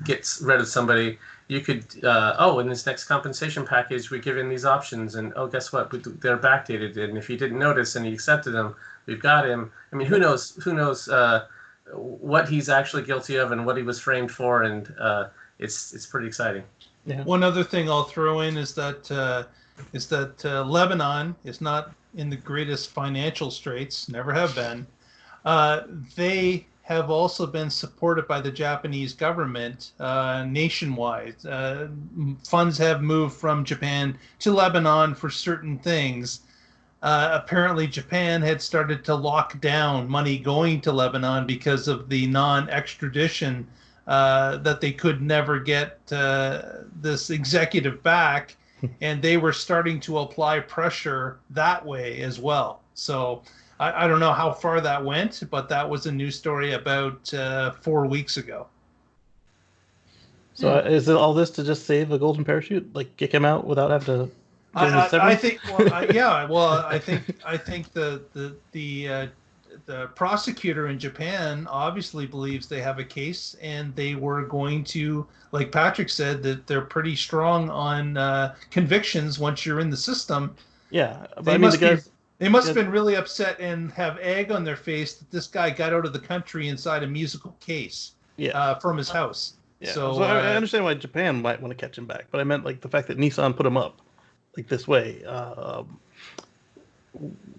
get rid of somebody, you could, in this next compensation package, we give in these options, and guess what? They're backdated, and if you didn't notice and he accepted them, we've got him. I mean, who knows what he's actually guilty of and what he was framed for, and it's pretty exciting. Yeah. One other thing I'll throw in is that Lebanon is not in the greatest financial straits, never have been. They have also been supported by the Japanese government nationwide. Funds have moved from Japan to Lebanon for certain things. Apparently, Japan had started to lock down money going to Lebanon because of the non-extradition that they could never get this executive back, and they were starting to apply pressure that way as well. So I don't know how far that went, but that was a news story about 4 weeks ago. So is it all this to just save a golden parachute, like kick him out without having to? I think, I think the prosecutor in Japan obviously believes they have a case, and they were going to, like Patrick said, that they're pretty strong on convictions once you're in the system. Yeah, but They must have been really upset and have egg on their face that this guy got out of the country inside a musical case from his house. Yeah. So I understand why Japan might want to catch him back, but I meant like the fact that Nissan put him up like this way.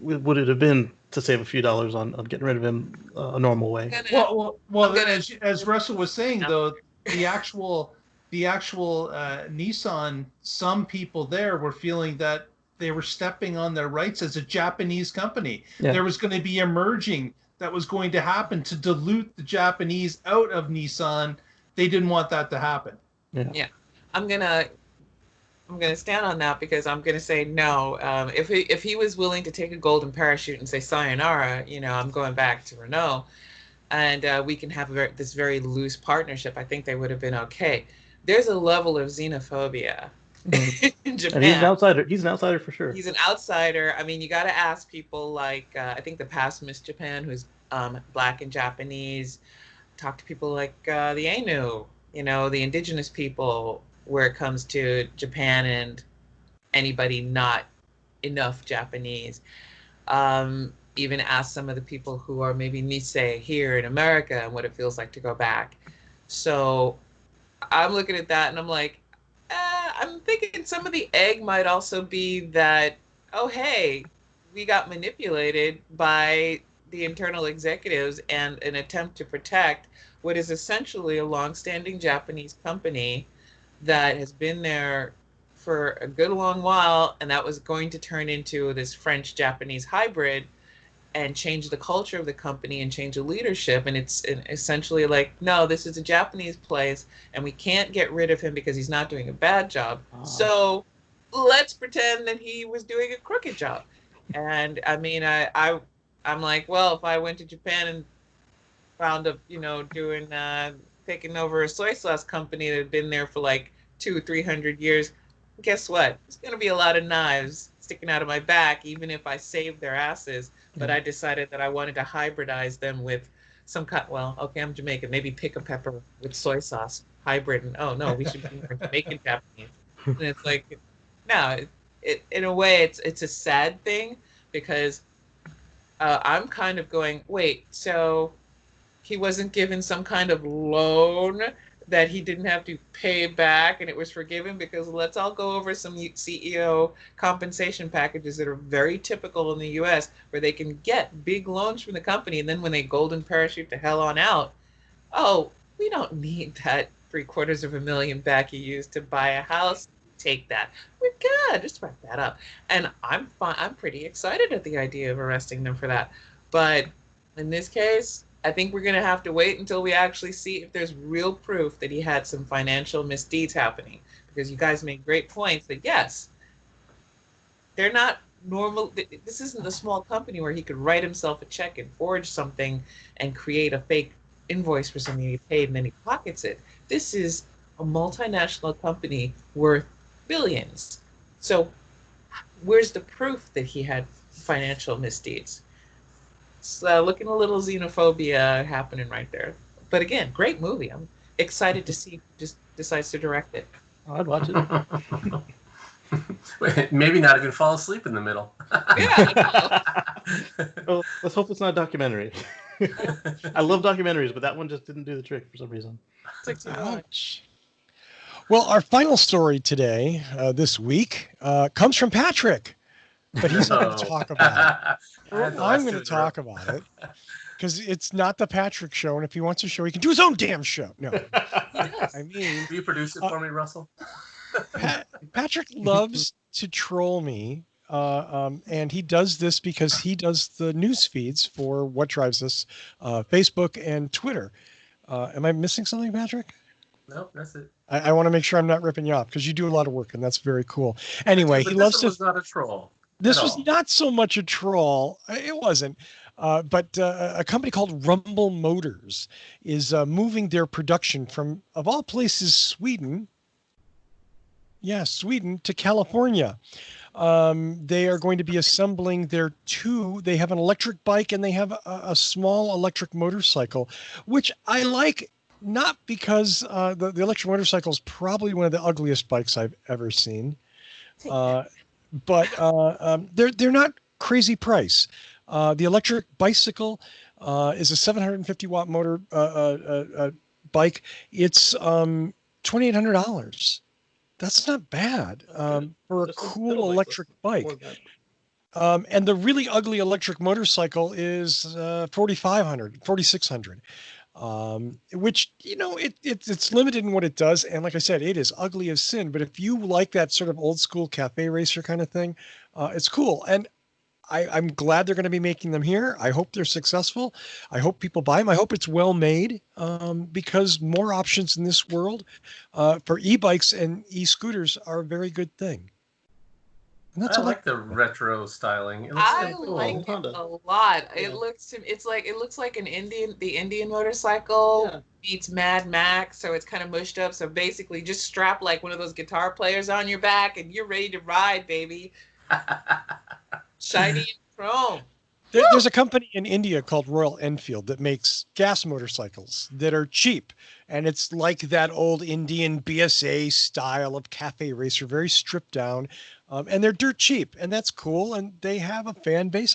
Would it have been to save a few dollars on getting rid of him a normal way? Well, as Russell was saying, though, the actual Nissan, some people there were feeling that they were stepping on their rights as a Japanese company. Yeah. There was going to be a merging that was going to happen to dilute the Japanese out of Nissan. They didn't want that to happen. Yeah. I'm gonna stand on that, because I'm gonna say no. If he was willing to take a golden parachute and say sayonara, I'm going back to Renault, and we can have this very loose partnership, I think they would have been okay. There's a level of xenophobia in Japan. And he's an outsider. He's an outsider for sure. He's an outsider. I mean, you got to ask people like I think the past Miss Japan, who's Black and Japanese. Talk to people like the Ainu, the indigenous people, where it comes to Japan and anybody not enough Japanese. Even ask some of the people who are maybe Nisei here in America and what it feels like to go back. So I'm looking at that and I'm like, I'm thinking some of the egg might also be that, oh, hey, we got manipulated by the internal executives and an attempt to protect what is essentially a longstanding Japanese company that has been there for a good long while, and that was going to turn into this French-Japanese hybrid and change the culture of the company and change the leadership. And it's essentially like, no, this is a Japanese place, and we can't get rid of him because he's not doing a bad job. So let's pretend that he was doing a crooked job. And I mean, I'm like, well, if I went to Japan and found up, doing taking over a soy sauce company that had been there for like 200-300 years, guess what? There's going to be a lot of knives sticking out of my back, even if I saved their asses. But I decided that I wanted to hybridize them with some kind. Well, okay, I'm Jamaican. Maybe pick a pepper with soy sauce hybrid. And oh no, we should be more Jamaican Japanese. And it's like, no, it in a way, it's a sad thing because I'm kind of going, wait, so he wasn't given some kind of loan that he didn't have to pay back and it was forgiven? Because let's all go over some CEO compensation packages that are very typical in the US, where they can get big loans from the company, and then when they golden parachute to hell on out, oh, we don't need that $750,000 back you used to buy a house. Take that. We're good. Just wrap that up. And I'm fine. I'm pretty excited at the idea of arresting them for that. But in this case, I think we're going to have to wait until we actually see if there's real proof that he had some financial misdeeds happening. Because you guys made great points that, yes, they're not normal. This isn't a small company where he could write himself a check and forge something and create a fake invoice for something he paid and then he pockets it. This is a multinational company worth billions. So where's the proof that he had financial misdeeds? So looking a little xenophobia happening right there. But again, great movie. I'm excited to see who just decides to direct it. I'd watch it. Maybe not even fall asleep in the middle. Yeah. Well, let's hope it's not a documentary. I love documentaries, but that one just didn't do the trick for some reason. Ouch. Well, our final story today, this week, comes from Patrick, but he's not going to talk about it. I'm going to talk about it because it's not the Patrick show, and if he wants a show, he can do his own damn show. No, I mean, will you produce it for me, Russell? Patrick loves to troll me, and he does this because he does the news feeds for What Drives Us, Facebook and Twitter. Am I missing something, Patrick? No, that's it. I want to make sure I'm not ripping you off because you do a lot of work, and that's very cool. Anyway, he loves to. This was not a troll. This was not so much a troll. It wasn't. But a company called Rumble Motors is moving their production from, of all places, Sweden. Yeah, Sweden to California. They are going to be assembling their they have an electric bike and they have a small electric motorcycle, which I like, not because the electric motorcycle is probably one of the ugliest bikes I've ever seen. But they're not crazy price. The electric bicycle is a 750 watt motor bike. It's $2,800. That's not bad for a cool electric bike. And the really ugly electric motorcycle is $4,600. Which, it's limited in what it does. And like I said, it is ugly as sin. But if you like that sort of old school cafe racer kind of thing, it's cool. And I'm glad they're going to be making them here. I hope they're successful. I hope people buy them. I hope it's well made, because more options in this world for e-bikes and e-scooters are a very good thing. And that's I like the retro styling. It looks I cool. like it a lot. Yeah. It looks like the Indian motorcycle meets Mad Max, so it's kind of mushed up. So basically, just strap like one of those guitar players on your back, and you're ready to ride, baby. Shiny and chrome. There's a company in India called Royal Enfield that makes gas motorcycles that are cheap. And it's like that old Indian BSA style of cafe racer, very stripped down. And they're dirt cheap. And that's cool. And they have a fan base.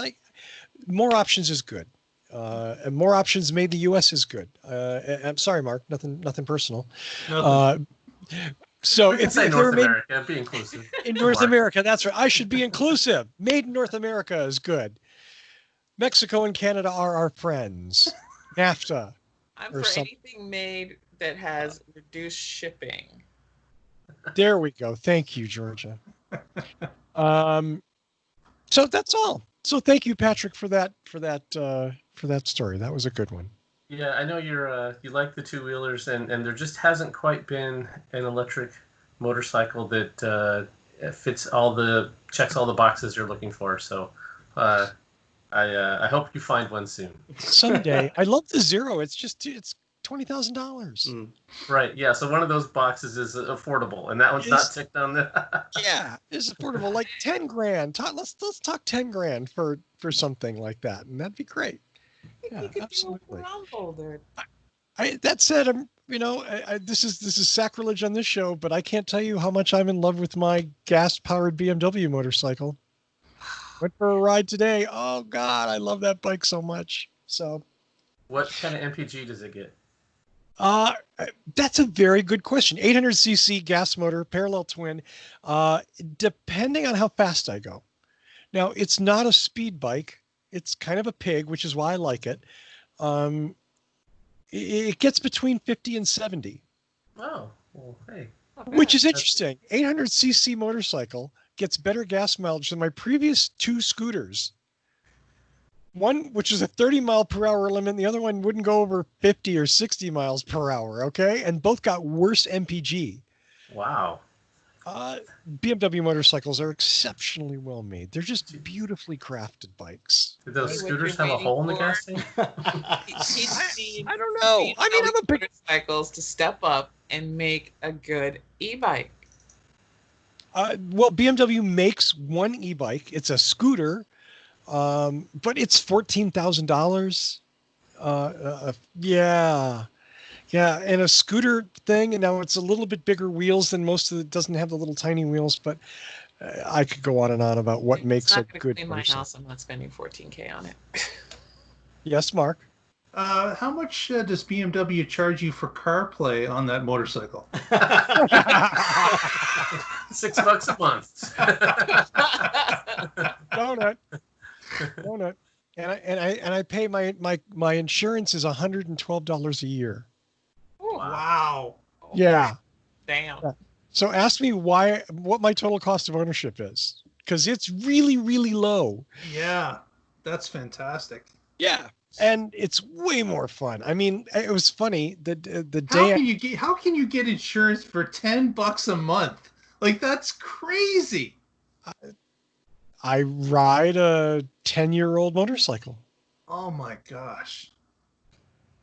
More options is good. And more options made in the U.S. is good. I'm sorry, Mark. Nothing personal. So it's North America, be inclusive. In North America, that's right. I should be inclusive. Made in North America is good. Mexico and Canada are our friends. NAFTA. I'm for anything made that has reduced shipping. There we go. Thank you, Georgia. So that's all. So thank you, Patrick, for that story. That was a good one. Yeah, I know you like the two-wheelers, and there just hasn't quite been an electric motorcycle that checks all the boxes you're looking for. So I hope you find one soon. Someday. I love the Zero. It's $20,000. Right. Yeah. So one of those boxes is affordable, and that one's not ticked on the. Yeah, it's affordable, like 10 grand. Let's talk 10 grand for something like that, and that'd be great. Yeah, absolutely. That said, this is sacrilege on this show, but I can't tell you how much I'm in love with my gas-powered BMW motorcycle. Went for a ride today. Oh God, I love that bike so much. So, what kind of MPG does it get? That's a very good question. 800cc gas motor, parallel twin, depending on how fast I go. Now, it's not a speed bike. It's kind of a pig, which is why I like it. It gets between 50 and 70. Oh, well, hey. Which is interesting. 800cc motorcycle gets better gas mileage than my previous two scooters. One, which is a 30 mile per hour limit, and the other one wouldn't go over 50 or 60 miles per hour, okay? And both got worse MPG. Wow. BMW motorcycles are exceptionally well made. They're just beautifully crafted bikes. Do those scooters have a hole in the gas tank? I don't know. I mean, I'm a big motorcycles to step up and make a good e-bike. Well, BMW makes one e-bike. It's a scooter. But it's $14,000. Yeah, and a scooter thing, and now it's a little bit bigger wheels than most of it. Doesn't have the little tiny wheels, but I could go on and on about what makes a good. In my house, I'm not spending $14,000 on it. Yes, Mark. How much does BMW charge you for CarPlay on that motorcycle? $6 a month. Donut. And I pay my insurance is $112 a year. Wow. Yeah. Damn. Yeah. So ask me what my total cost of ownership is, because it's really, really low. Yeah, that's fantastic. Yeah. And it's way more fun. I mean, it was funny the day. How can you get insurance for $10 a month? Like, that's crazy. I ride a 10-year-old motorcycle. Oh my gosh.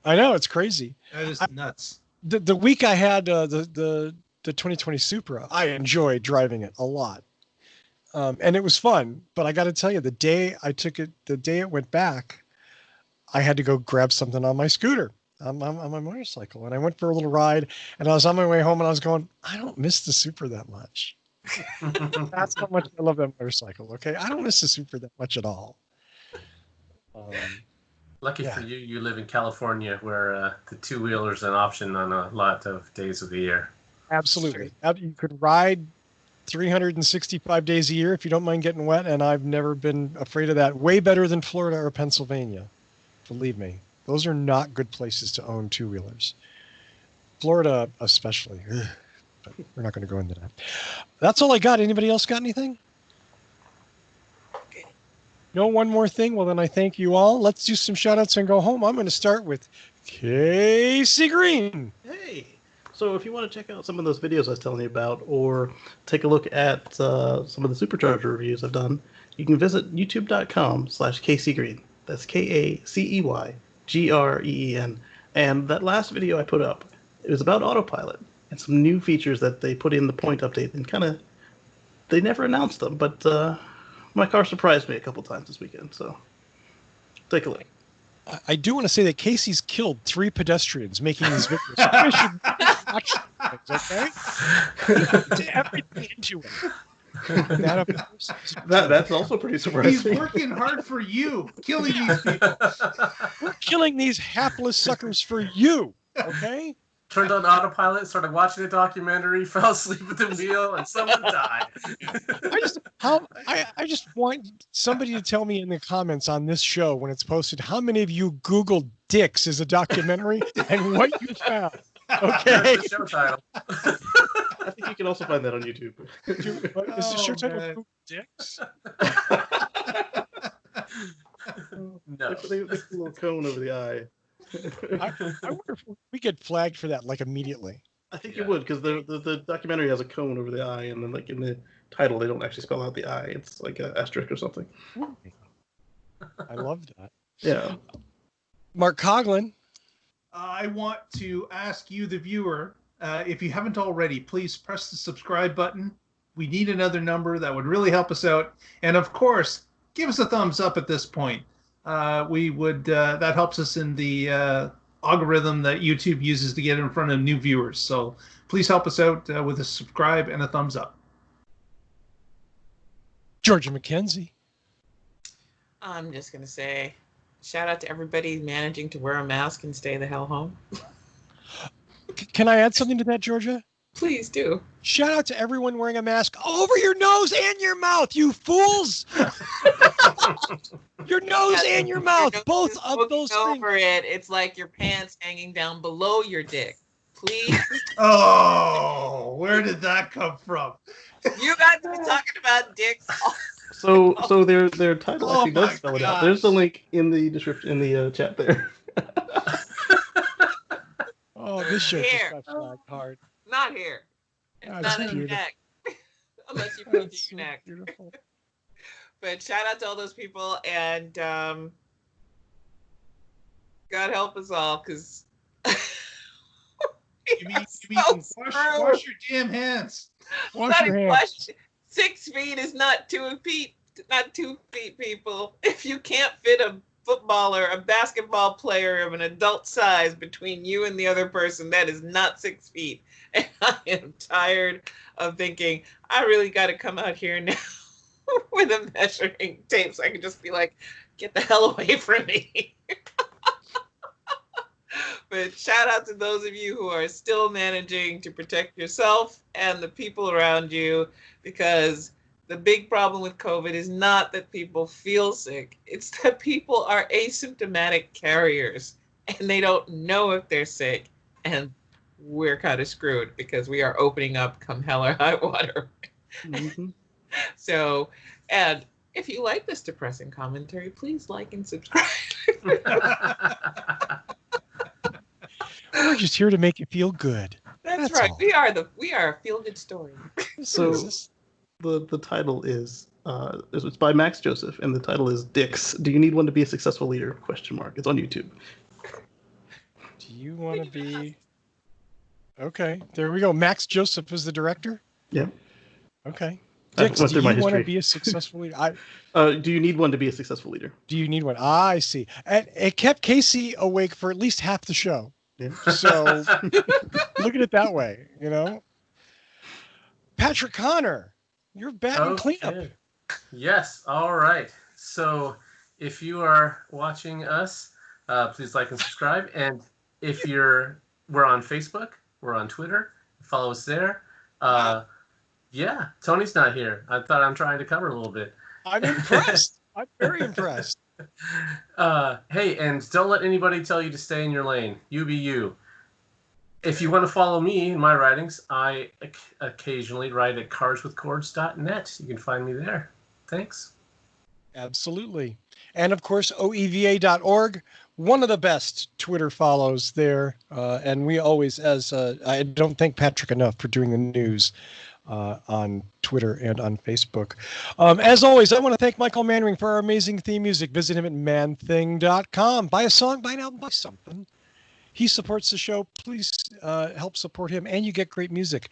I know, it's crazy. That is nuts. The week I had the 2020 Supra, I enjoyed driving it a lot. And it was fun, but I got to tell you, the day it went back, I had to go grab something on my scooter, on my motorcycle. And I went for a little ride, and I was on my way home, and I was going, I don't miss the Supra that much. That's how much I love that motorcycle. Okay, I don't miss the Supra that much at all. Lucky for you, you live in California, where the two-wheeler's an option on a lot of days of the year. Absolutely, you could ride 365 days a year if you don't mind getting wet, and I've never been afraid of that. Way better than Florida or Pennsylvania, believe me. Those are not good places to own two-wheelers. Florida especially. Ugh. But we're not going to go into that. That's all I got. Anybody else got anything? No, one more thing. Well, then I thank you all. Let's do some shout outs and go home. I'm going to start with Casey Green. Hey. So if you want to check out some of those videos I was telling you about, or take a look at some of the Supercharger reviews I've done, you can visit youtube.com/CaseyGreen. That's KACEYGREEN. And that last video I put up, it was about autopilot and some new features that they put in the point update, and they never announced them, but my car surprised me a couple times this weekend, so take a look. I do want to say that Casey's killed 3 pedestrians making these videos. I should watch things, okay? Everything into it. That's also pretty surprising. He's working hard for you, killing these people. We're killing these hapless suckers for you, okay? Turned on autopilot, started watching a documentary, fell asleep at the wheel, and someone died. I just want somebody to tell me in the comments on this show when it's posted how many of you Googled dicks as a documentary and what you found. Okay. There's the show title. I think you can also find that on YouTube. What, is the show Oh, title man. Poop Dicks? No. They put a little cone over the eye. I wonder if we get flagged for that like immediately. I think Yeah. you would, because the documentary has a cone over the eye, and then like in the title they don't actually spell out the eye. It's like an asterisk or something. I love that. Yeah. Mark Coughlin. I want to ask you, the viewer, if you haven't already, please press the subscribe button. We need another number. That would really help us out. And of course, give us a thumbs up at this point. We would that helps us in the algorithm that YouTube uses to get in front of new viewers. So please help us out with a subscribe and a thumbs up. Georgia McKenzie. I'm just gonna say, shout out to everybody managing to wear a mask and stay the hell home. Can I add something to that, Georgia? Please do. Shout out to everyone wearing a mask over your nose and your mouth, you fools! Your nose and your mouth, both of those things. Over it, it's like your pants hanging down below your dick. Please. Oh, where did that come from? You guys be talking about dicks. So their title Oh actually does my spell it out. gosh. There's the link in the description in the chat there. Oh, this show just Here. got flagged hard. Not here. It's That's not in your beautiful. neck. Unless you put it That's in so your neck. beautiful. But shout out to all those people, and God help us all, because You mean wash your damn hands. Wash your hands. 6 feet is not 2 feet. Not 2 feet, people. If you can't fit a footballer, a basketball player of an adult size between you and the other person, that is not 6 feet. And I am tired of thinking, I really got to come out here now with a measuring tape so I can just be like, get the hell away from me. But shout out to those of you who are still managing to protect yourself and the people around you, because the big problem with COVID is not that people feel sick. It's that people are asymptomatic carriers and they don't know if they're sick. And we're kind of screwed because we are opening up come hell or high water. Mm-hmm. So, and if you like this depressing commentary, please like and subscribe. We're just here to make you feel good. That's That's right. all. We are a feel-good story. So Jesus. the title is it's by Max Joseph, and the title is Dicks. Do you need one to be a successful leader? Question mark. It's on YouTube. Do you want to be... Okay, there we go. Max Joseph is the director? Yeah. Okay. I Dix, went do through you my want to history. be a successful leader? Do you need one to be a successful leader? Do you need one? I see. And it kept Casey awake for at least half the show. Yeah. So look at it that way, you know? Patrick Connor, you're batting cleanup. Okay. Yes. All right. So if you are watching us, please like and subscribe. And if we're on Facebook, we're on Twitter. Follow us there. Yeah, Tony's not here. I thought I'm trying to cover a little bit. I'm impressed. I'm very impressed. Hey, and don't let anybody tell you to stay in your lane. You be you. If you want to follow me in my writings, I occasionally write at carswithcords.net. You can find me there. Thanks. Absolutely. And of course, oeva.org, one of the best Twitter follows there. And we always, I don't thank Patrick enough for doing the news on Twitter and on Facebook. As always, I want to thank Michael Mannering for our amazing theme music. Visit him at manthing.com. Buy a song, buy an album, buy something. He supports the show. Please help support him, and you get great music.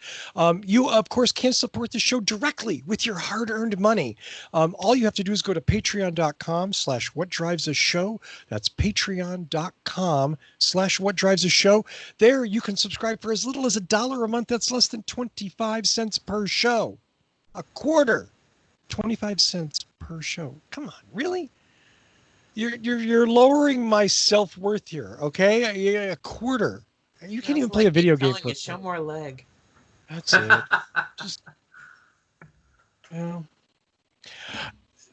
You, of course, can support the show directly with your hard-earned money. All you have to do is go to patreon.com/whatdrivesaShow. That's patreon.com/whatdrivesaShow. There you can subscribe for as little as $1 a month. That's less than 25 cents per show. A quarter. 25 cents per show. Come on, really? You're lowering my self-worth here, okay? A quarter. You can't even play a video game for you, show more leg. That's it. Just, you know.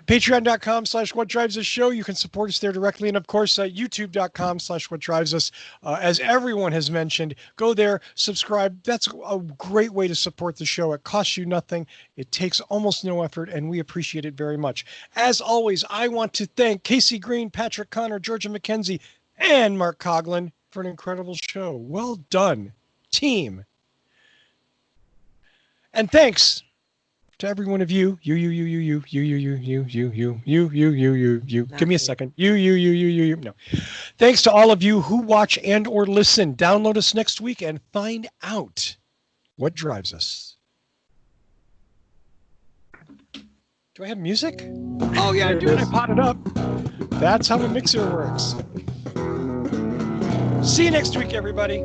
Patreon.com/What Drives Us Show. You can support us there directly. And of course, YouTube.com/What Drives Us. As everyone has mentioned, go there, subscribe. That's a great way to support the show. It costs you nothing. It takes almost no effort, and we appreciate it very much. As always, I want to thank Casey Green, Patrick Connor, Georgia McKenzie, and Mark Coughlin for an incredible show. Well done, team. And thanks to every one of you. You. Give me a second. You. No. Thanks to all of you who watch and or listen. Download us next week and find out what drives us. Do I have music? Oh yeah, I do. And I pot it up. That's how a mixer works. See you next week, everybody.